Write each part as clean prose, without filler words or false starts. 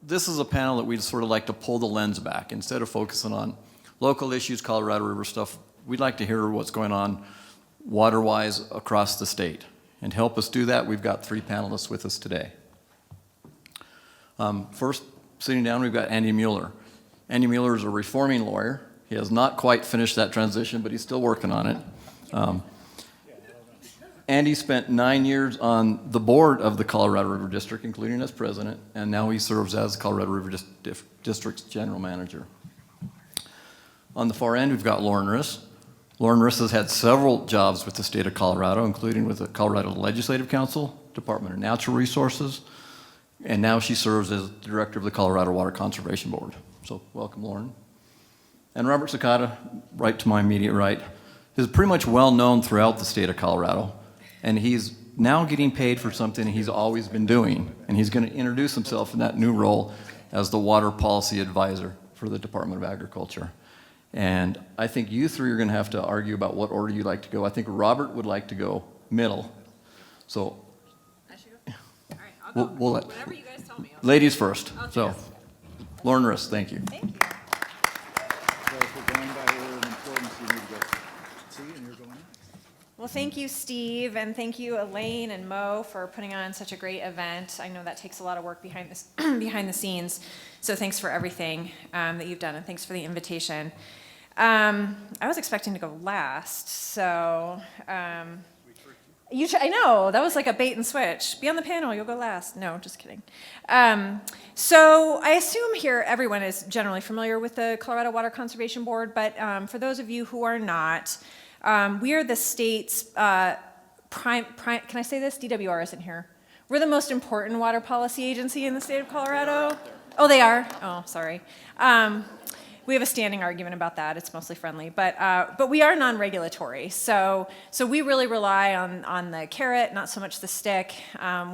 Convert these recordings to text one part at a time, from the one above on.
this is a panel that we'd sort of like to pull the lens back. Instead of focusing on local issues, Colorado River stuff, we'd like to hear what's going on water-wise across the state. And to help us do that, we've got 3 panelists with us today. First, sitting down, we've got Andy Mueller. Andy Mueller is a reforming lawyer. He has not quite finished that transition, but he's still working on it. Andy spent 9 years on the board of the Colorado River District, including as president, and now he serves as Colorado River District's general manager. On the far end, we've got Lauren Riss. Lauren Riss has had several jobs with the state of Colorado, including with the Colorado Legislative Council, Department of Natural Resources, and now she serves as director of the Colorado Water Conservation Board. So welcome, Lauren. And Robert Sakata, right to my immediate right, is pretty much well known throughout the state of Colorado, and he's now getting paid for something he's always been doing, and he's going to introduce himself in that new role as the Water Policy Advisor for the Department of Agriculture. And I think you 3 are going to have to argue about what order you'd like to go. I think Robert would like to go middle. So I should go? All right, I'll go. we'll let, whatever you guys tell me. ladies first. Okay. So, Lauren Riss, thank you. Thank you. So if we're going by order of importance, you need to go C and you're going next. Well, thank you, Steve, and thank you, Elaine and Mo, for putting on such a great event. I know that takes a lot of work behind this behind the scenes, so thanks for everything that you've done, and thanks for the invitation. I was expecting to go last, so I know, that was like a bait and switch. Be on the panel, you'll go last. No, just kidding. So I assume here everyone is generally familiar with the Colorado Water Conservation Board, but for those of you who are not, we are the state's prime, can I say this? DWR isn't here. We're the most important water policy agency in the state of Colorado. Oh, they are? Oh, sorry. We have a standing argument about that. It's mostly friendly, but we are non-regulatory. So we really rely on the carrot, not so much the stick.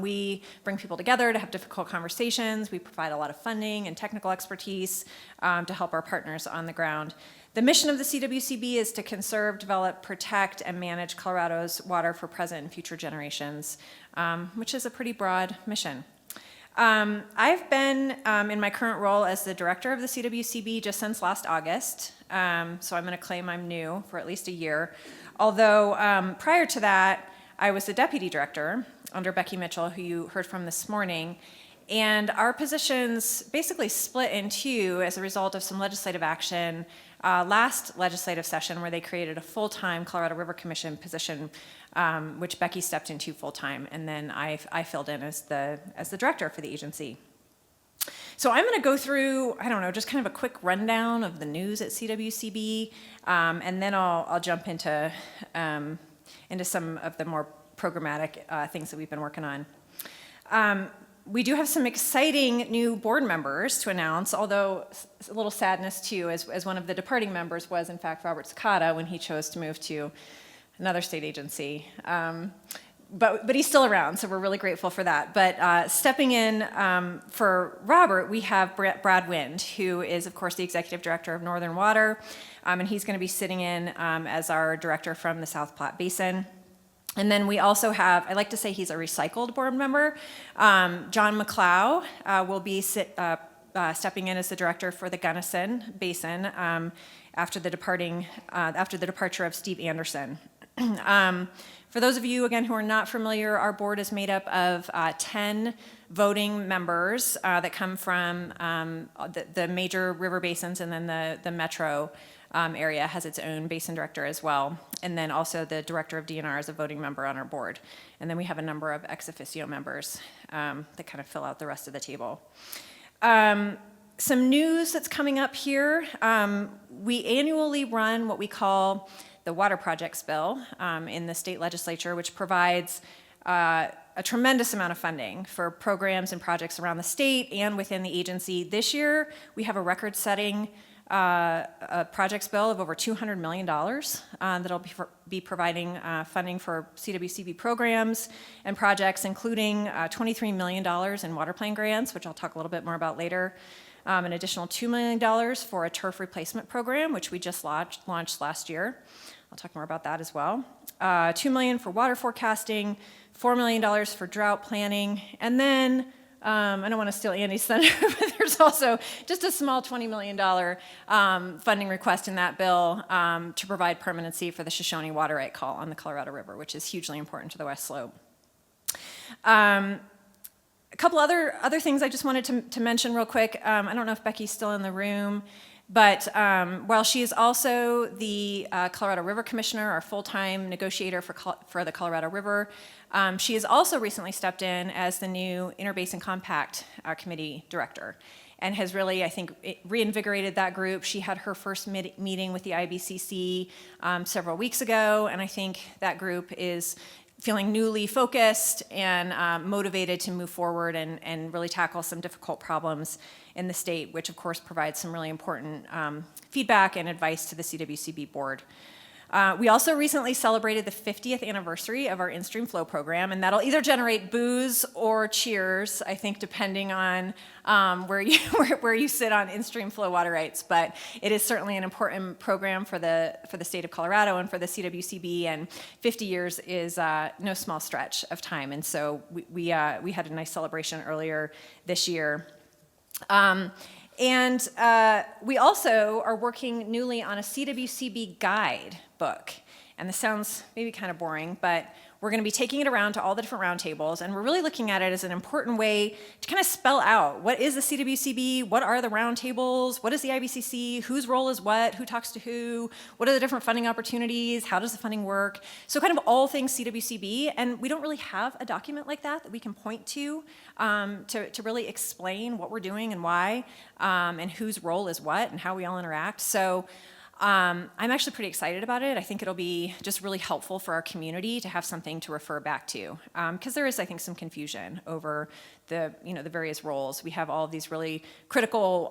We bring people together to have difficult conversations. We provide a lot of funding and technical expertise to help our partners on the ground. The mission of the SWCD is to conserve, develop, protect, and manage Colorado's water for present and future generations, which is a pretty broad mission. I've been in my current role as the director of the CWCB just since last August, so I'm going to claim I'm new for at least a year. Although prior to that, I was the deputy director under Becky Mitchell, who you heard from this morning, and our positions basically split in 2 as a result of some legislative action last legislative session where they created a full-time Colorado River Commission position, which Becky stepped into full-time, and then I filled in as the director for the agency. So I'm going to go through, I don't know, just kind of a quick rundown of the news at CWCB, and then I'll jump into some of the more programmatic things that we've been working on. We do have some exciting new board members to announce, although a little sadness too, as one of the departing members was in fact Robert Sakata when he chose to move to another state agency. But he's still around, so we're really grateful for that. But stepping in for Robert, we have Brad Wind, who is of course the executive director of Northern Water, and he's going to be sitting in as our director from the South Platte Basin. And then we also have, I like to say he's a recycled board member. John McClough will be stepping in as the director for the Gunnison Basin after the departure of Steve Anderson. For those of you, again, who are not familiar, our board is made up of 10 voting members that come from the major river basins, and then the metro area has its own basin director as well. And then also the director of DNR is a voting member on our board. And then we have a number of ex officio members that kind of fill out the rest of the table. Some news that's coming up here. We annually run what we call the Water Projects Bill in the state legislature, which provides a tremendous amount of funding for programs and projects around the state and within the agency. This year, we have a record-setting a projects bill of over $200 million that'll be providing funding for CWCB programs and projects, including $23 million in water plan grants, which I'll talk a little bit more about later. An additional $2 million for a turf replacement program, which we just launched last year. I'll talk more about that as well. $2 million for water forecasting, $4 million for drought planning, and then I don't want to steal Andy's thunder, but there's also just a small $20 million funding request in that bill to provide permanency for the Shoshone water right call on the Colorado River, which is hugely important to the West Slope. A couple other things I just wanted to mention real quick. I don't know if Becky's still in the room, but while she is also the Colorado River Commissioner, our full-time negotiator for the Colorado River, she has also recently stepped in as the new Interbasin Compact Committee Director and has really, I think, reinvigorated that group. She had her first meeting with the IBCC several weeks ago, and I think that group is feeling newly focused and motivated to move forward and really tackle some difficult problems in the state, which of course provides some really important feedback and advice to the CWCB board. We also recently celebrated the 50th anniversary of our in-stream flow program, and that'll either generate boos or cheers, I think, depending on where you sit on in-stream flow water rights. But it is certainly an important program for the state of Colorado and for the CWCB, and 50 years is no small stretch of time. And so we had a nice celebration earlier this year. And we also are working newly on a CWCB guide book. And this sounds maybe kind of boring, but we're going to be taking it around to all the different roundtables, and we're really looking at it as an important way to kind of spell out what is the CWCB, what are the roundtables, what is the IBCC, whose role is what, who talks to who, what are the different funding opportunities, how does the funding work, so kind of all things CWCB, and we don't really have a document like that we can point to really explain what we're doing and why, and whose role is what, and how we all interact. So I'm actually pretty excited about it. I think it'll be just really helpful for our community to have something to refer back to, because there is, I think, some confusion over the various roles. We have all of these really critical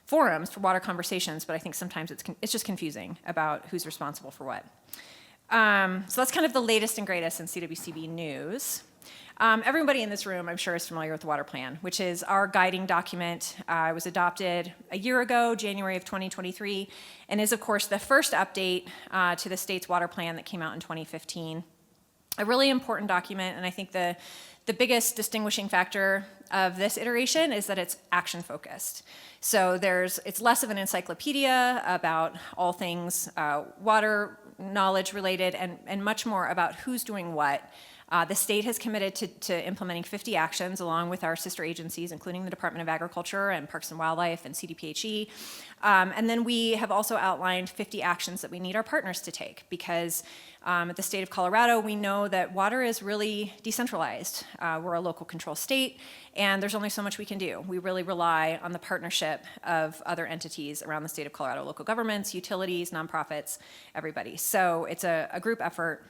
forums for water conversations, but I think sometimes it's just confusing about who's responsible for what. So that's kind of the latest and greatest in CWCB news. Everybody in this room, I'm sure, is familiar with the Water Plan, which is our guiding document. It was adopted a year ago, January of 2023, and is, of course, the first update to the state's water plan that came out in 2015. A really important document, and I think the biggest distinguishing factor of this iteration is that it's action-focused. So it's less of an encyclopedia about all things water knowledge related, and much more about who's doing what. The state has committed to implementing 50 actions along with our sister agencies, including the Department of Agriculture and Parks and Wildlife and CDPHE. And then we have also outlined 50 actions that we need our partners to take, because at the state of Colorado, we know that water is really decentralized. We're a local control state, and there's only so much we can do. We really rely on the partnership of other entities around the state of Colorado, local governments, utilities, nonprofits, everybody. So it's a group effort.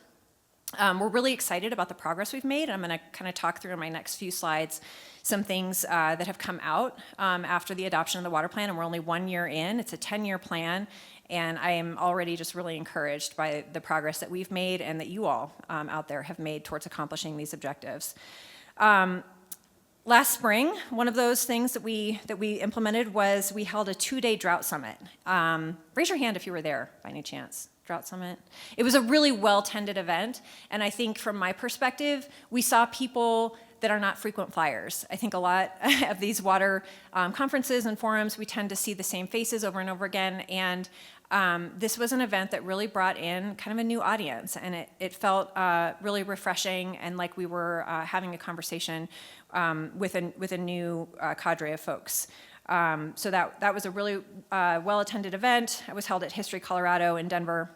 We're really excited about the progress we've made, and I'm going to kind of talk through in my next few slides some things that have come out after the adoption of the water plan, and we're only 1 year in. It's a 10-year plan, and I am already just really encouraged by the progress that we've made and that you all out there have made towards accomplishing these objectives. Last spring, one of those things that we implemented was we held a 2-day drought summit. Raise your hand if you were there by any chance. Drought Summit. It was a really well-tended event, and I think from my perspective, we saw people that are not frequent flyers. I think a lot of these water conferences and forums, we tend to see the same faces over and over again, and this was an event that really brought in kind of a new audience, and it felt really refreshing and like we were having a conversation with a new cadre of folks. So that was a really well-attended event. It was held at History Colorado in Denver.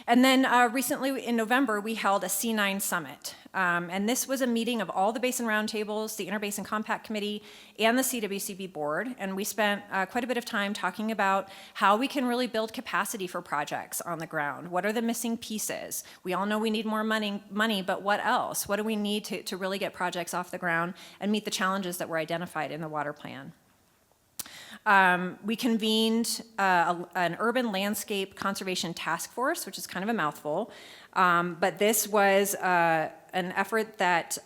And then recently in November, we held a C9 Summit. And this was a meeting of all the basin roundtables, the Interbasin Compact Committee, and the CWCB board. And we spent quite a bit of time talking about how we can really build capacity for projects on the ground. What are the missing pieces? We all know we need more money, but what else? What do we need to really get projects off the ground and meet the challenges that were identified in the water plan? We convened an urban landscape conservation task force, which is kind of a mouthful, but this was an effort that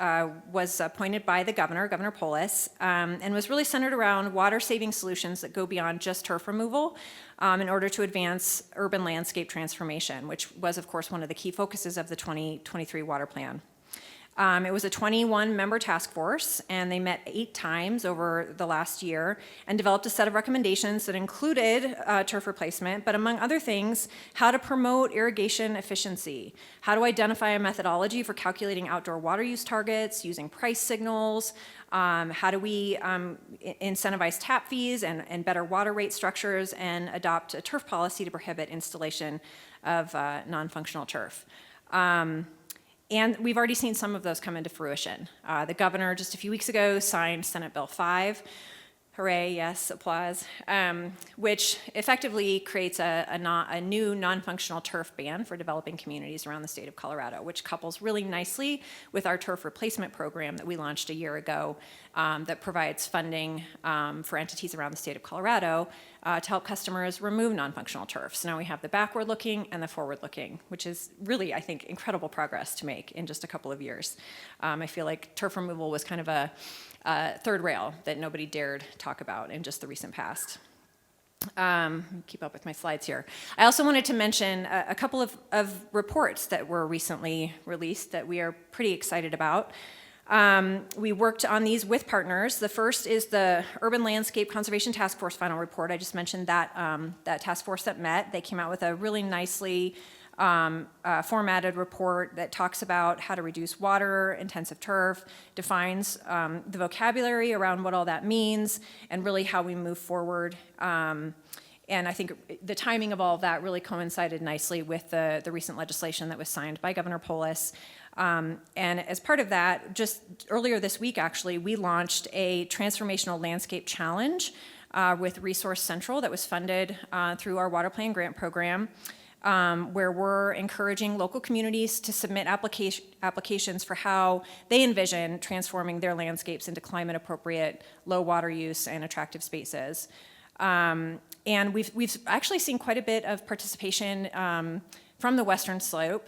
was appointed by the governor, Governor Polis, and was really centered around water-saving solutions that go beyond just turf removal in order to advance urban landscape transformation, which was, of course, one of the key focuses of the 2023 water plan. It was a 21-member task force, and they met 8 times over the last year and developed a set of recommendations that included turf replacement, but among other things, how to promote irrigation efficiency, how to identify a methodology for calculating outdoor water use targets, using price signals, how do we incentivize tap fees and better water rate structures, and adopt a turf policy to prohibit installation of non-functional turf. And we've already seen some of those come into fruition. The governor just a few weeks ago signed Senate Bill 5, hooray, yes, applause, which effectively creates a new non-functional turf ban for developing communities around the state of Colorado, which couples really nicely with our turf replacement program that we launched a year ago that provides funding for entities around the state of Colorado to help customers remove non-functional turf. So now we have the backward-looking and the forward-looking, which is really, I think, incredible progress to make in just a couple of years. I feel like turf removal was kind of a third rail that nobody dared talk about in just the recent past. Keep up with my slides here. I also wanted to mention a couple of reports that were recently released that we are pretty excited about. We worked on these with partners. The first is the Urban Landscape Conservation Task Force final report. I just mentioned that, that task force that met. They came out with a really nicely formatted report that talks about how to reduce water-intensive turf, defines the vocabulary around what all that means, and really how we move forward. And I think the timing of all of that really coincided nicely with the recent legislation that was signed by Governor Polis. And as part of that, just earlier this week, actually, we launched a transformational landscape challenge with Resource Central that was funded through our Water Plan Grant Program, where we're encouraging local communities to submit applications for how they envision transforming their landscapes into climate-appropriate, low water use, and attractive spaces. And we've actually seen quite a bit of participation from the Western Slope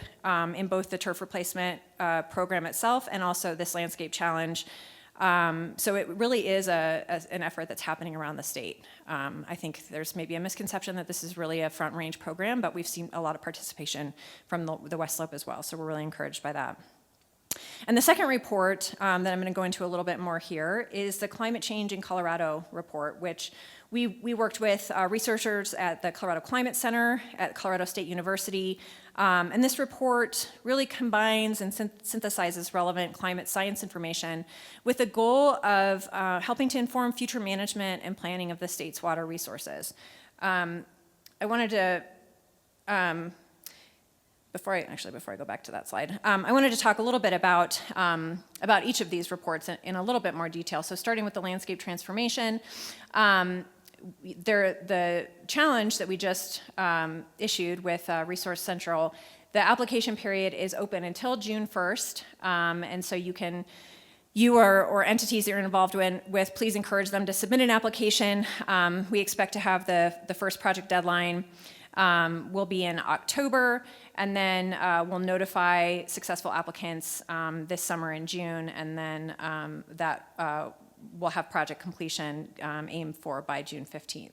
in both the turf replacement program itself and also this landscape challenge. So it really is an effort that's happening around the state. I think there's maybe a misconception that this is really a front range program, but we've seen a lot of participation from the West Slope as well, so we're really encouraged by that. And the second report that I'm going to go into a little bit more here is the Climate Change in Colorado report, which we worked with researchers at the Colorado Climate Center at Colorado State University. And this report really combines and synthesizes relevant climate science information with the goal of helping to inform future management and planning of the state's water resources. I wanted to, before I go back to that slide, I wanted to talk a little bit about each of these reports in a little bit more detail. So starting with the landscape transformation, the challenge that we just issued with Resource Central, the application period is open until June 1st, and so you or entities that you're involved with, please encourage them to submit an application. We expect to have the first project deadline will be in October, and then we'll notify successful applicants this summer in June, and then we'll have project completion aimed for by June 15th.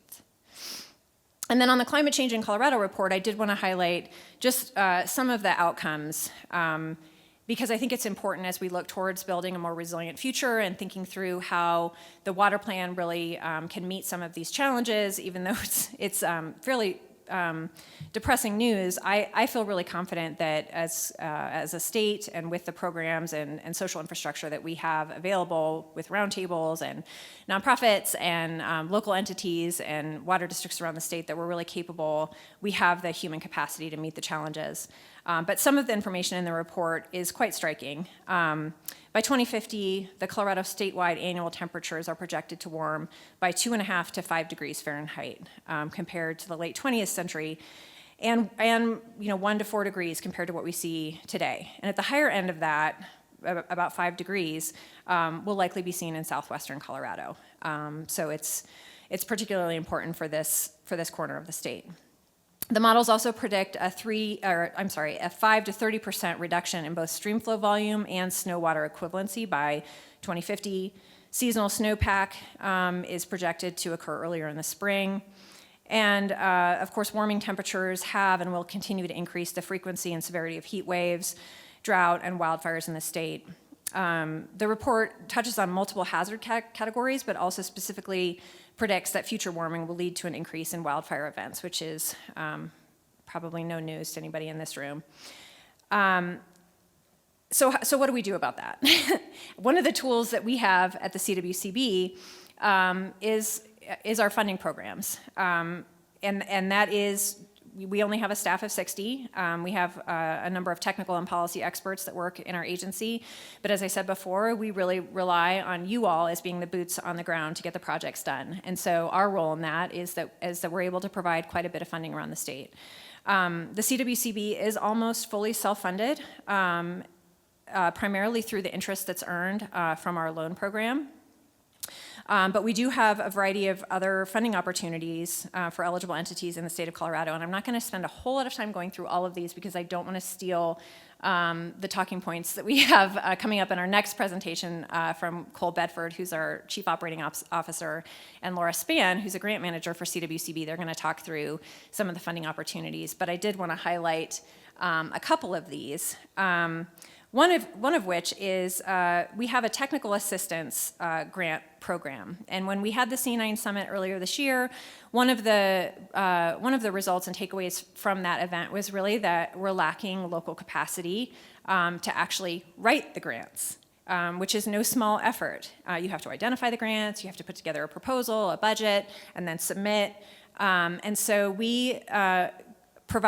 And then on the Climate Change in Colorado report, I did want to highlight just some of the outcomes because I think it's important as we look towards building a more resilient future and thinking through how the water plan really can meet some of these challenges, even though it's fairly depressing news. I feel really confident that as a state and with the programs and social infrastructure that we have available with roundtables and nonprofits and local entities and water districts around the state that we're really capable, we have the human capacity to meet the challenges. But some of the information in the report is quite striking. By 2050, the Colorado statewide annual temperatures are projected to warm by 2.5 to 5 degrees Fahrenheit compared to the late 20th century, and 1 to 4 degrees compared to what we see today. And at the higher end of that, about 5 degrees, will likely be seen in southwestern Colorado. So it's particularly important for this corner of the state. The models also predict a 5 to 30% reduction in both streamflow volume and snow water equivalency by 2050. Seasonal snowpack is projected to occur earlier in the spring. And of course, warming temperatures have and will continue to increase the frequency and severity of heat waves, drought, and wildfires in the state. The report touches on multiple hazard categories, but also specifically predicts that future warming will lead to an increase in wildfire events, which is probably no news to anybody in this room. So what do we do about that? One of the tools that we have at the CWCB is our funding programs. And that is, we only have a staff of 60. We have a number of technical and policy experts that work in our agency. But as I said before, we really rely on you all as being the boots on the ground to get the projects done. And so our role in that is that we're able to provide quite a bit of funding around the state. The CWCB is almost fully self-funded, primarily through the interest that's earned from our loan program. But we do have a variety of other funding opportunities for eligible entities in the state of Colorado, and I'm not going to spend a whole lot of time going through all of these because I don't want to steal the talking points that we have coming up in our next presentation from Cole Bedford, who's our Chief Operating Officer, and Laura Spann, who's a grant manager for CWCB. They're going to talk through some of the funding opportunities, but I did want to highlight a couple of these. One of which is we have a technical assistance grant program, and when we had the C9 Summit earlier this year, one of the results and takeaways from that event was really that we're lacking local capacity to actually write the grants, which is no small effort. You have to identify the grants, you have to put together a proposal, a budget, and then submit. And so we put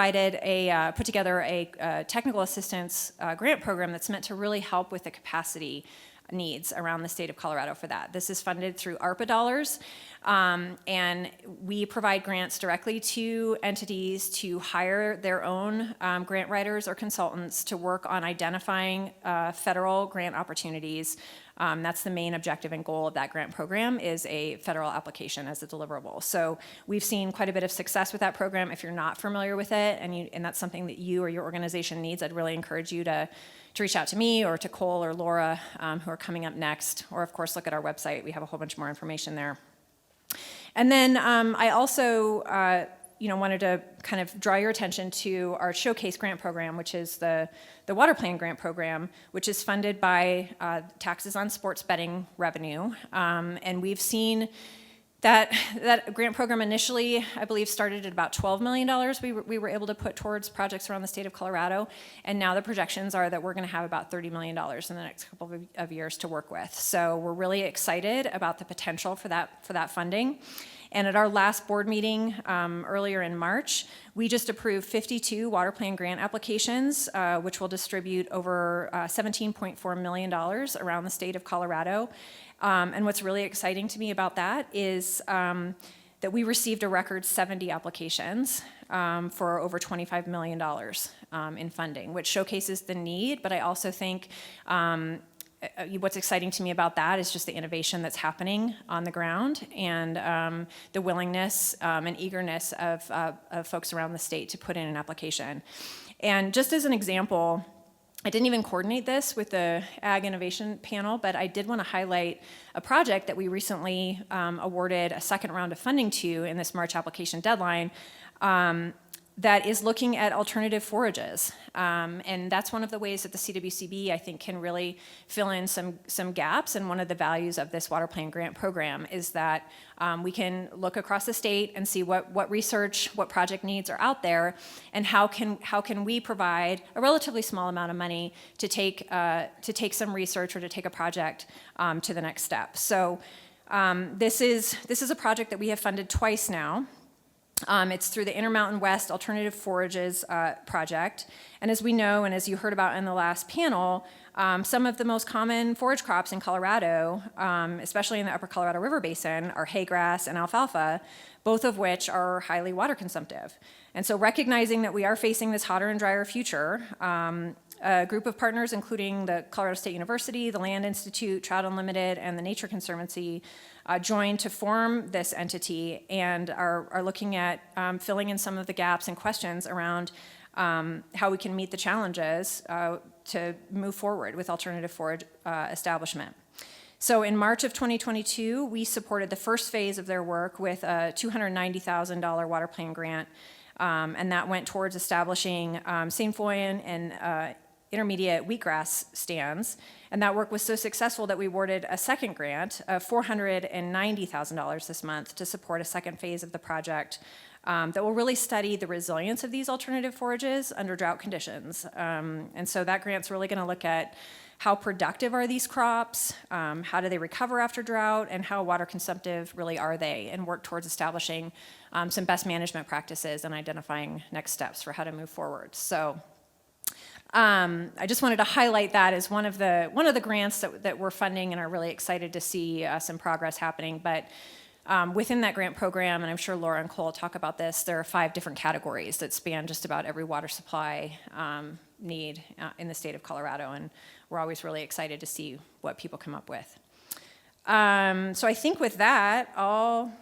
together a technical assistance grant program that's meant to really help with the capacity needs around the state of Colorado for that. This is funded through ARPA dollars, and we provide grants directly to entities to hire their own grant writers or consultants to work on identifying federal grant opportunities. That's the main objective and goal of that grant program, is a federal application as a deliverable. So we've seen quite a bit of success with that program. If you're not familiar with it and that's something that you or your organization needs, I'd really encourage you to reach out to me or to Cole or Laura, who are coming up next, or of course look at our website. We have a whole bunch more information there. And then I also wanted to kind of draw your attention to our Showcase grant program, which is the water plan grant program, which is funded by taxes on sports betting revenue. And we've seen that grant program initially, I believe, started at about $12 million we were able to put towards projects around the state of Colorado. And now the projections are that we're going to have about $30 million in the next couple of years to work with. So we're really excited about the potential for that funding. And at our last board meeting earlier in March, we just approved 52 water plan grant applications, which will distribute over $17.4 million around the state of Colorado. And what's really exciting to me about that is that we received a record 70 applications for over $25 million in funding, which showcases the need, but I also think what's exciting to me about that is just the innovation that's happening on the ground and the willingness and eagerness of folks around the state to put in an application. And just as an example, I didn't even coordinate this with the Ag Innovation panel, but I did want to highlight a project that we recently awarded a second round of funding to in this March application deadline that is looking at alternative forages. And that's one of the ways that the CWCB, I think, can really fill in some gaps. And one of the values of this water plan grant program is that we can look across the state and see what research, what project needs are out there, and how can we provide a relatively small amount of money to take some research or to take a project to the next step. So this is a project that we have funded twice now. It's through the Intermountain West Alternative Forages project. And as we know, and as you heard about in the last panel, some of the most common forage crops in Colorado, especially in the upper Colorado River Basin, are haygrass and alfalfa, both of which are highly water consumptive. And so recognizing that we are facing this hotter and drier future, a group of partners, including the Colorado State University, the Land Institute, Trout Unlimited, and the Nature Conservancy, joined to form this entity and are looking at filling in some of the gaps and questions around how we can meet the challenges to move forward with alternative forage establishment. So in March of 2022, we supported the first phase of their work with a $290,000 water plan grant, and that went towards establishing Saint Foy and intermediate wheatgrass stands. And that work was so successful that we awarded a second grant of $490,000 this month to support a second phase of the project that will really study the resilience of these alternative forages under drought conditions. And so that grant's really going to look at how productive are these crops, how do they recover after drought, and how water consumptive really are they, and work towards establishing some best management practices and identifying next steps for how to move forward. So I just wanted to highlight that as one of the grants that we're funding and are really excited to see some progress happening. But within that grant program, and I'm sure Laura and Cole will talk about this, there are 5 different categories that span just about every water supply need in the state of Colorado, and we're always really excited to see what people come up with. So I think with that, I'll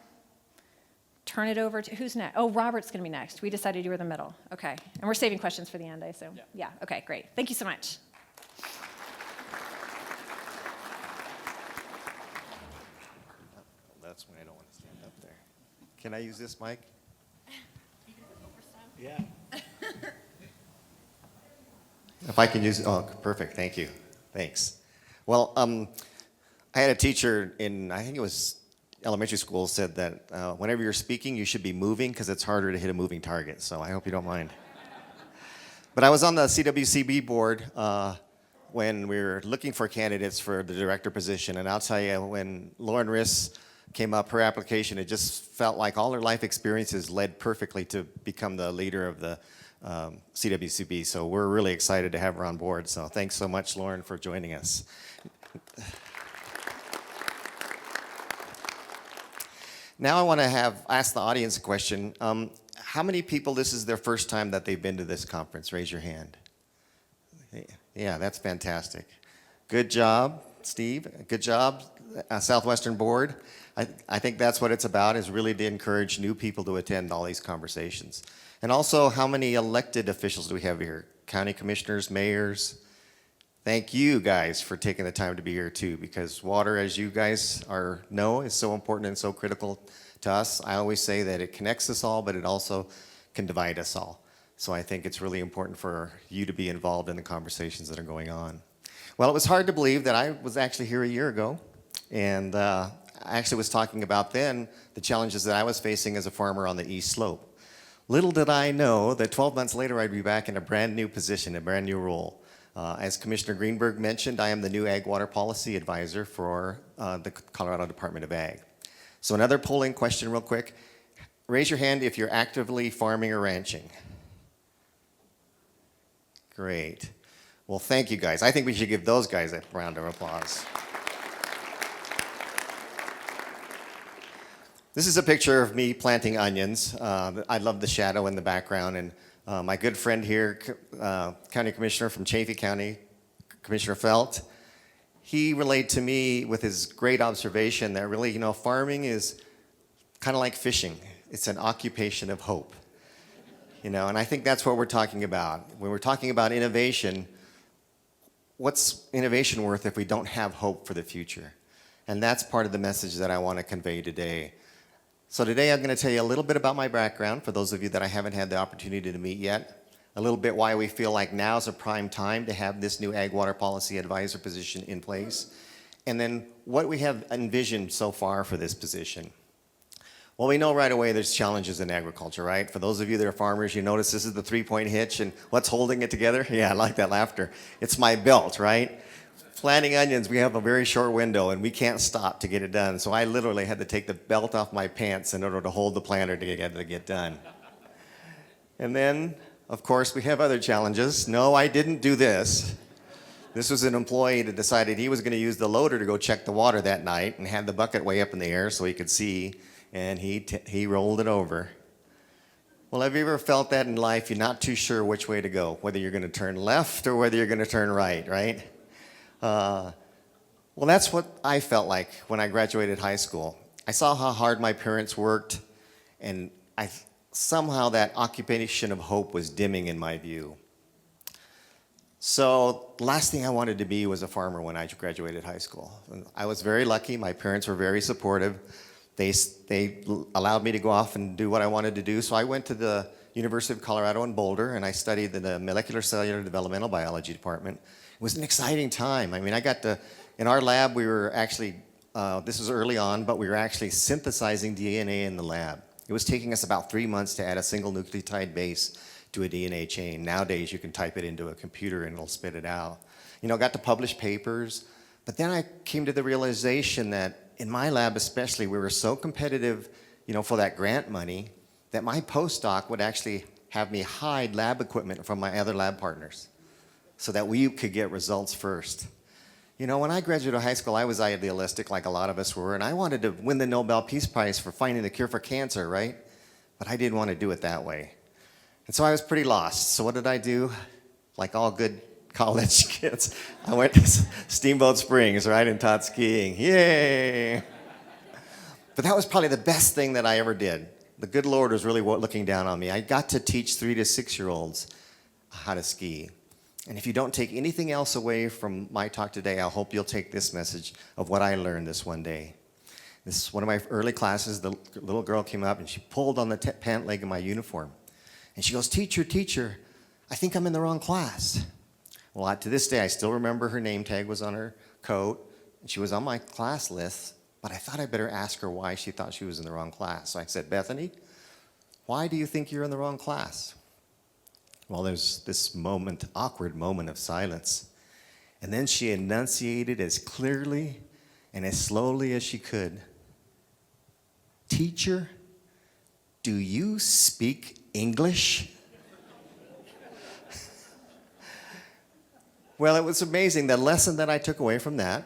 turn it over to, who's next? Oh, Robert's going to be next. We decided you were the middle. Okay. And we're saving questions for the end, I assume. Yeah. Okay, great. Thank you so much. That's when I don't want to stand up there. Can I use this mic? Yeah. If I can use, oh, perfect, thank you, thanks. Well, I had a teacher in, I think it was elementary school, said that whenever you're speaking, you should be moving because it's harder to hit a moving target, so I hope you don't mind. But I was on the CWCB board when we were looking for candidates for the director position, and I'll tell you, when Lauren Riss came up, her application, it just felt like all her life experiences led perfectly to become the leader of the CWCB, so we're really excited to have her on board. So thanks so much, Lauren, for joining us. Now I want to ask the audience a question. How many people, this is their first time that they've been to this conference? Raise your hand. Yeah, that's fantastic. Good job, Steve. Good job, Southwestern Board. I think that's what it's about, is really to encourage new people to attend all these conversations. And also, how many elected officials do we have here? County commissioners, mayors? Thank you guys for taking the time to be here too, because water, as you guys know, is so important and so critical to us. I always say that it connects us all, but it also can divide us all. So I think it's really important for you to be involved in the conversations that are going on. Well, it was hard to believe that I was actually here a year ago, and I actually was talking about then the challenges that I was facing as a farmer on the East Slope. Little did I know that 12 months later I'd be back in a brand new position, a brand new role. As Commissioner Greenberg mentioned, I am the new Ag Water Policy Advisor for the Colorado Department of Ag. So another polling question real quick. Raise your hand if you're actively farming or ranching. Great. Well, thank you guys. I think we should give those guys a round of applause. This is a picture of me planting onions. I love the shadow in the background, and my good friend here, County Commissioner from Chaffee County, Commissioner Felt, he relayed to me with his great observation that really, farming is kind of like fishing. It's an occupation of hope. And I think that's what we're talking about. When we're talking about innovation, what's innovation worth if we don't have hope for the future? And that's part of the message that I want to convey today. So today I'm going to tell you a little bit about my background, for those of you that I haven't had the opportunity to meet yet, a little bit why we feel like now is a prime time to have this new Ag Water Policy Advisor position in place, and then what we have envisioned so far for this position. Well, we know right away there's challenges in agriculture, right? For those of you that are farmers, you notice this is the 3-point hitch, and what's holding it together? Yeah, I like that laughter. It's my belt, right? Planting onions, we have a very short window, and we can't stop to get it done. So I literally had to take the belt off my pants in order to hold the planter to get done. And then, of course, we have other challenges. No, I didn't do this. This was an employee that decided he was going to use the loader to go check the water that night and had the bucket way up in the air so he could see, and he rolled it over. Well, have you ever felt that in life? You're not too sure which way to go, whether you're going to turn left or whether you're going to turn right? Well, that's what I felt like when I graduated high school. I saw how hard my parents worked, and somehow that occupation of hope was dimming in my view. So the last thing I wanted to be was a farmer when I graduated high school. I was very lucky. My parents were very supportive. They allowed me to go off and do what I wanted to do. So I went to the University of Colorado in Boulder, and I studied in the Molecular Cellular Developmental Biology department. It was an exciting time. I mean, in our lab, we were actually, this was early on, but we were actually synthesizing DNA in the lab. It was taking us about 3 months to add a single nucleotide base to a DNA chain. Nowadays, you can type it into a computer and it'll spit it out. Got to publish papers, but then I came to the realization that in my lab especially, we were so competitive, for that grant money, that my postdoc would actually have me hide lab equipment from my other lab partners so that we could get results first. When I graduated high school, I was idealistic like a lot of us were, and I wanted to win the Nobel Peace Prize for finding the cure for cancer, right? But I didn't want to do it that way. And so I was pretty lost. So what did I do? Like all good college kids, I went to Steamboat Springs, right, and taught skiing. Yay! But that was probably the best thing that I ever did. The good Lord was really looking down on me. I got to teach 3 to 6-year-olds how to ski. And if you don't take anything else away from my talk today, I hope you'll take this message of what I learned this one day. This is one of my early classes. The little girl came up and she pulled on the pant leg of my uniform. And she goes, teacher, I think I'm in the wrong class. Well, to this day, I still remember her name tag was on her coat, and she was on my class list, but I thought I'd better ask her why she thought she was in the wrong class. So I said, Bethany, why do you think you're in the wrong class? Well, there's this awkward moment of silence. And then she enunciated as clearly and as slowly as she could, Teacher, do you speak English? Well, it was amazing. The lesson that I took away from that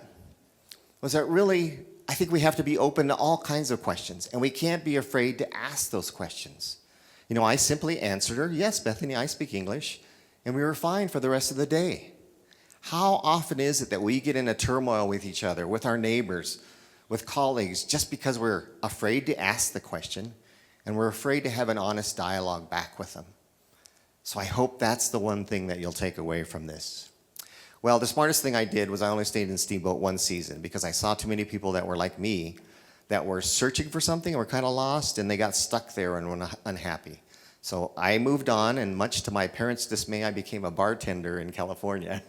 was that really, I think we have to be open to all kinds of questions, and we can't be afraid to ask those questions. I simply answered her, yes, Bethany, I speak English, and we were fine for the rest of the day. How often is it that we get in a turmoil with each other, with our neighbors, with colleagues, just because we're afraid to ask the question, and we're afraid to have an honest dialogue back with them? So I hope that's the one thing that you'll take away from this. Well, the smartest thing I did was I only stayed in Steamboat 1 season because I saw too many people that were like me, that were searching for something and were kind of lost, and they got stuck there and were unhappy. So I moved on, and much to my parents' dismay, I became a bartender in California.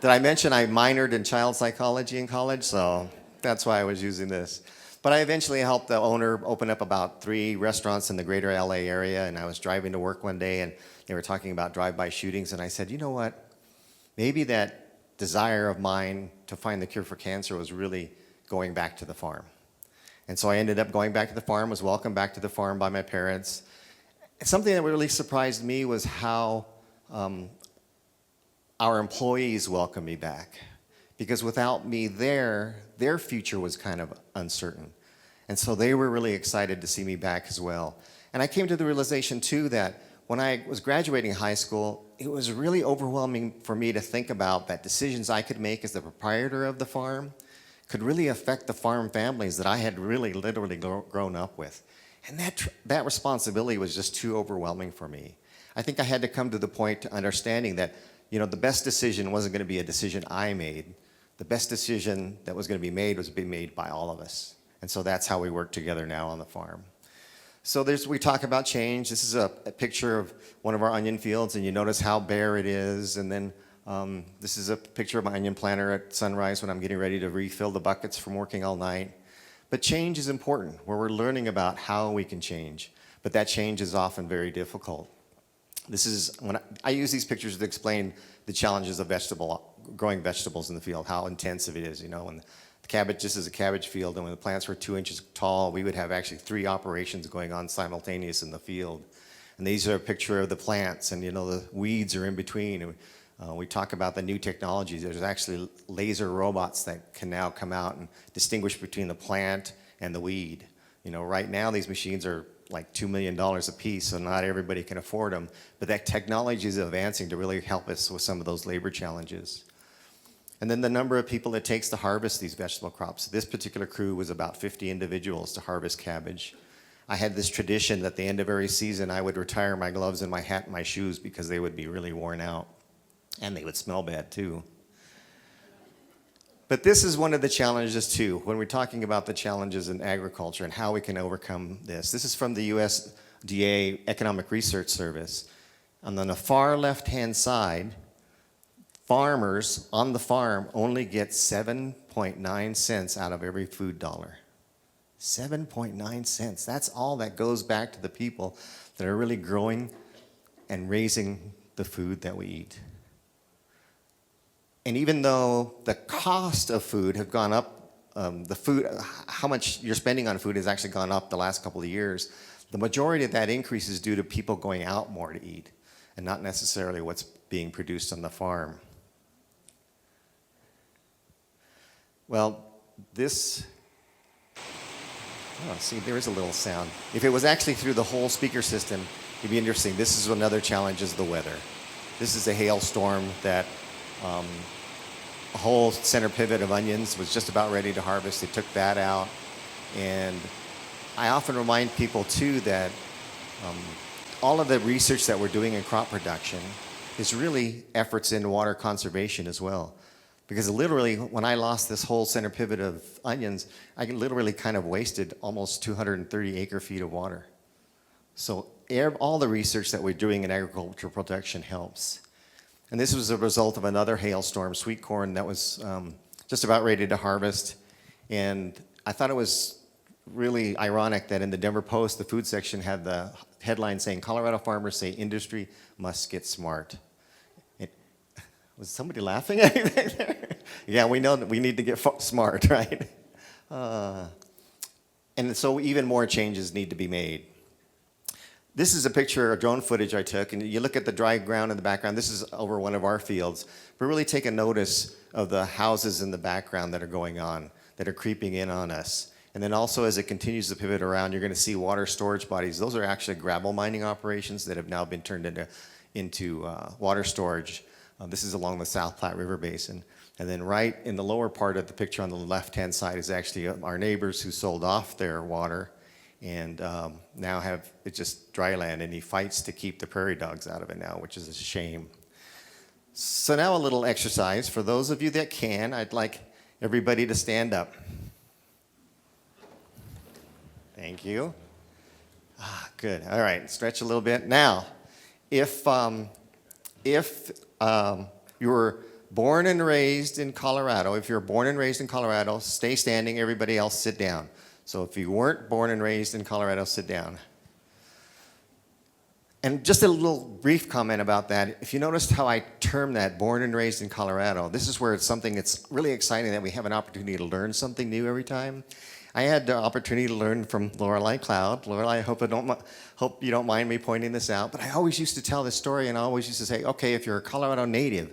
Did I mention I minored in child psychology in college? So that's why I was using this. But I eventually helped the owner open up about 3 restaurants in the greater LA area, and I was driving to work one day, and they were talking about drive-by shootings, and I said, you know what? Maybe that desire of mine to find the cure for cancer was really going back to the farm. And so I ended up going back to the farm, was welcomed back to the farm by my parents. And something that really surprised me was how our employees welcomed me back. Because without me there, their future was kind of uncertain. And so they were really excited to see me back as well. And I came to the realization, too, that when I was graduating high school, it was really overwhelming for me to think about that decisions I could make as the proprietor of the farm could really affect the farm families that I had really literally grown up with. And that responsibility was just too overwhelming for me. I think I had to come to the point to understanding that, the best decision wasn't going to be a decision I made. The best decision that was going to be made was being made by all of us. And so that's how we work together now on the farm. So we talk about change. This is a picture of one of our onion fields, and you notice how bare it is. And then this is a picture of my onion planter at sunrise when I'm getting ready to refill the buckets from working all night. But change is important, where we're learning about how we can change. But that change is often very difficult. This is when I use these pictures to explain the challenges of growing vegetables in the field, how intensive it is. When the cabbage, this is a cabbage field, and when the plants were 2 inches tall, we would have actually 3 operations going on simultaneous in the field. And these are a picture of the plants, and the weeds are in between. And we talk about the new technologies. There's actually laser robots that can now come out and distinguish between the plant and the weed. Right now these machines are like $2 million a piece, so not everybody can afford them. But that technology is advancing to really help us with some of those labor challenges. And then the number of people it takes to harvest these vegetable crops. This particular crew was about 50 individuals to harvest cabbage. I had this tradition that at the end of every season I would retire my gloves and my hat and my shoes because they would be really worn out. And they would smell bad too. But this is one of the challenges too, when we're talking about the challenges in agriculture and how we can overcome this. This is from the USDA Economic Research Service. And on the far left-hand side, farmers on the farm only get 7.9 cents out of every food dollar. 7.9 cents. That's all that goes back to the people that are really growing and raising the food that we eat. And even though the cost of food have gone up, how much you're spending on food has actually gone up the last couple of years, the majority of that increase is due to people going out more to eat and not necessarily what's being produced on the farm. Well, this, oh, see, there is a little sound. If it was actually through the whole speaker system, it'd be interesting. This is another challenge, is the weather. This is a hailstorm that a whole center pivot of onions was just about ready to harvest. They took that out. And I often remind people too that all of the research that we're doing in crop production is really efforts in water conservation as well. Because literally, when I lost this whole center pivot of onions, I literally kind of wasted almost 230 acre feet of water. So all the research that we're doing in agricultural production helps. And this was a result of another hailstorm, sweet corn, that was just about ready to harvest. And I thought it was really ironic that in the Denver Post, the food section had the headline saying, "Colorado farmers say industry must get smart." Was somebody laughing at me back there? Yeah, we know that we need to get smart, right? And so even more changes need to be made. This is a picture of drone footage I took, and you look at the dry ground in the background. This is over one of our fields. But really take a notice of the houses in the background that are going on, that are creeping in on us. And then also as it continues to pivot around, you're going to see water storage bodies. Those are actually gravel mining operations that have now been turned into water storage. This is along the South Platte River Basin. And then right in the lower part of the picture on the left-hand side is actually our neighbors who sold off their water and now have it's just dry land, and he fights to keep the prairie dogs out of it now, which is a shame. So now a little exercise. For those of you that can, I'd like everybody to stand up. Thank you. Good. All right, stretch a little bit. Now, if you were born and raised in Colorado, if you're born and raised in Colorado, stay standing. Everybody else sit down. So if you weren't born and raised in Colorado, sit down. And just a little brief comment about that. If you noticed how I termed that, born and raised in Colorado, this is where it's something that's really exciting that we have an opportunity to learn something new every time. I had the opportunity to learn from Lorelei Cloud. Lorelei, I hope you don't mind me pointing this out, but I always used to tell this story, and I always used to say, okay, if you're a Colorado native,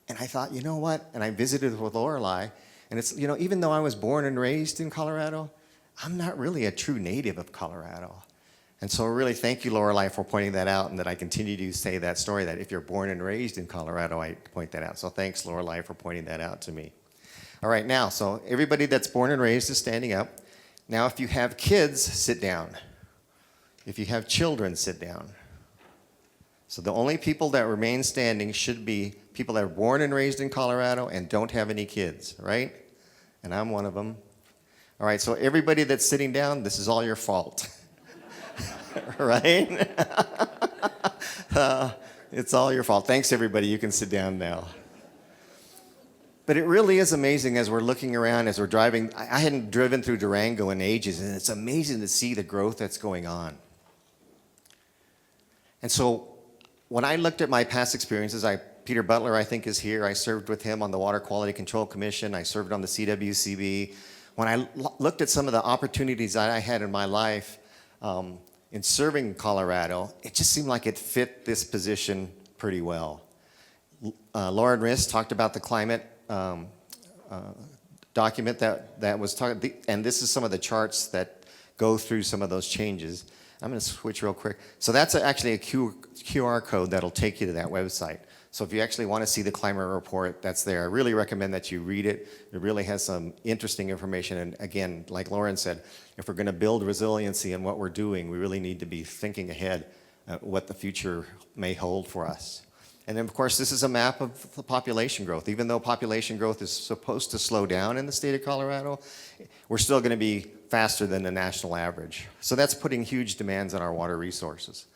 and I thought, you know what? And I visited with Lorelei, and it's, you know, even though I was born and raised in Colorado, I'm not really a true native of Colorado. And so really thank you, Lorelei, for pointing that out, and that I continue to say that story, that if you're born and raised in Colorado, I point that out. So thanks, Lorelei, for pointing that out to me. All right, now, so everybody that's born and raised is standing up. Now, if you have kids, sit down. If you have children, sit down. So the only people that remain standing should be people that are born and raised in Colorado and don't have any kids, right? And I'm one of them. All right, so everybody that's sitting down, this is all your fault. Right? It's all your fault. Thanks, everybody. You can sit down now. But it really is amazing as we're looking around, as we're driving. I hadn't driven through Durango in ages, and it's amazing to see the growth that's going on. And so when I looked at my past experiences, Peter Butler, I think, is here. I served with him on the Water Quality Control Commission. I served on the SWCD. When I looked at some of the opportunities that I had in my life in serving Colorado, it just seemed like it fit this position pretty well. Lauren Riss talked about the climate document that was talking, and this is some of the charts that go through some of those changes. I'm going to switch real quick. So that's actually a QR code that'll take you to that website. So if you actually want to see the climate report, that's there. I really recommend that you read it. It really has some interesting information. And again, like Lauren said, if we're going to build resiliency in what we're doing, we really need to be thinking ahead what the future may hold for us. And then, of course, this is a map of the population growth. Even though population growth is supposed to slow down in the state of Colorado, we're still going to be faster than the national average. So that's putting huge demands on our water resources.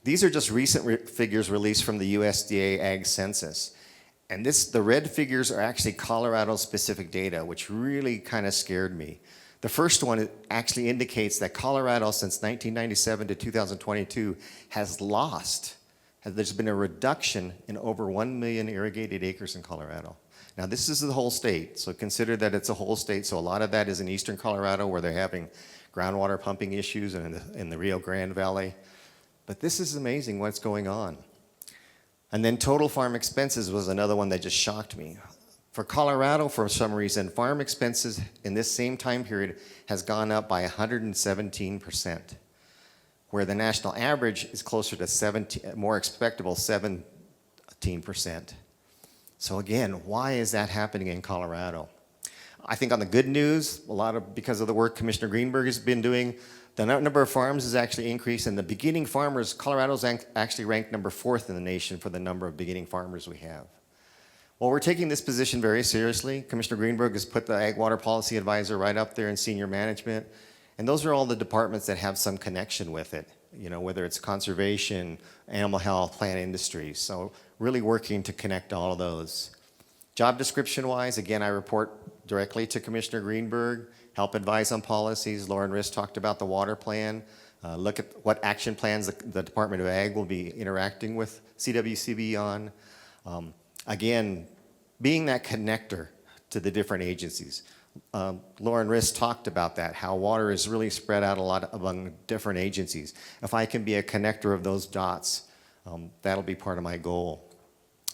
These are just recent figures released from the USDA Ag Census. And the red figures are actually Colorado-specific data, which really kind of scared me. The first one actually indicates that Colorado, since 1997 to 2022, has lost. There's been a reduction in over 1 million irrigated acres in Colorado. Now, this is the whole state, so consider that it's a whole state. So a lot of that is in eastern Colorado, where they're having groundwater pumping issues, and in the Rio Grande Valley. But this is amazing what's going on. And then total farm expenses was another one that just shocked me. For Colorado, for some reason, farm expenses in this same time period has gone up by 117%, where the national average is closer to more expectable 17%. So again, why is that happening in Colorado? I think on the good news, because of the work Commissioner Greenberg has been doing, the number of farms has actually increased, and the beginning farmers, Colorado's actually ranked number 4th in the nation for the number of beginning farmers we have. Well, we're taking this position very seriously. Commissioner Greenberg has put the Ag Water Policy Advisor right up there in senior management, and those are all the departments that have some connection with it, whether it's conservation, animal health, plant industries. So really working to connect all of those. Job description-wise, again, I report directly to Commissioner Greenberg, help advise on policies. Lauren Riss talked about the water plan. Look at what action plans the Department of Ag will be interacting with CWCB on. Again, being that connector to the different agencies. Lauren Riss talked about that, how water is really spread out a lot among different agencies. If I can be a connector of those dots, that'll be part of my goal.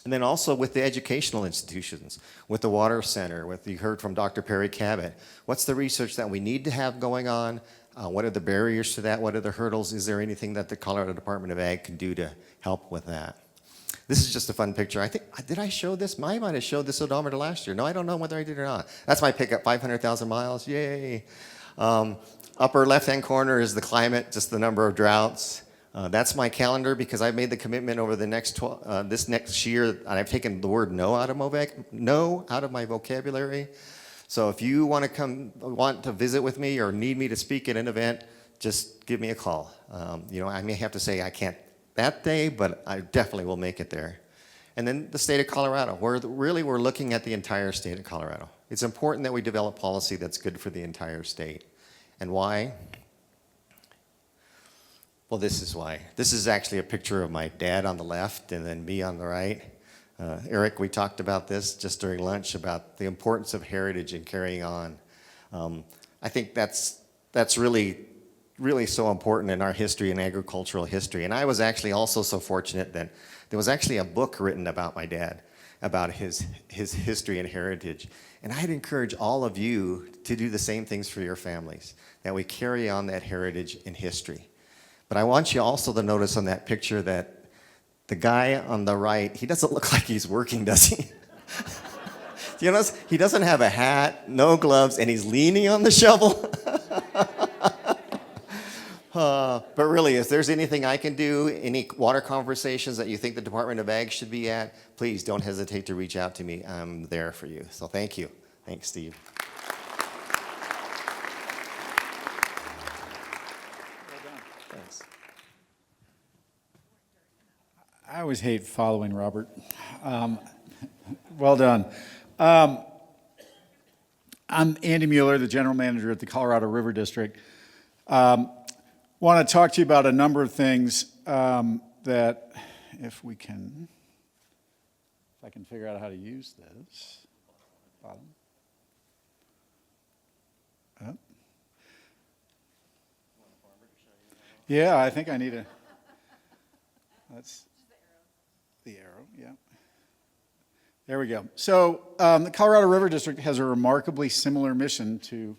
And then also with the educational institutions, with the Water Center, you heard from Dr. Perry Cabot. What's the research that we need to have going on? What are the barriers to that? What are the hurdles? Is there anything that the Colorado Department of Ag can do to help with that? This is just a fun picture. I think, did I show this? I might have showed this odometer last year. No, I don't know whether I did or not. That's my pickup, 500,000 miles, yay. Upper left-hand corner is the climate, just the number of droughts. That's my calendar, because I've made the commitment over the this next year, and I've taken the word no out of my vocabulary. So if you want to visit with me or need me to speak at an event, just give me a call. I may have to say I can't that day, but I definitely will make it there. And then the state of Colorado, we're looking at the entire state of Colorado. It's important that we develop policy that's good for the entire state. And why? Well, this is why. This is actually a picture of my dad on the left and then me on the right. Eric, we talked about this just during lunch, about the importance of heritage and carrying on. I think that's really so important in our history and agricultural history. And I was actually also so fortunate that there was actually a book written about my dad, about his history and heritage. And I'd encourage all of you to do the same things for your families, that we carry on that heritage and history. But I want you also to notice on that picture that the guy on the right, he doesn't look like he's working, does he? Do you notice? He doesn't have a hat, no gloves, and he's leaning on the shovel. But really, if there's anything I can do, any water conversations that you think the Department of Ag should be at, please don't hesitate to reach out to me. I'm there for you. So thank you. Thanks, Steve. Thanks. I always hate following Robert. Well done. I'm Andy Mueller, the general manager at the Colorado River District. Want to talk to you about a number of things that, if I can figure out how to use this. Bottom. Up. Yeah, I think I need a. That's the arrow. Yeah. There we go. So the Colorado River District has a remarkably similar mission to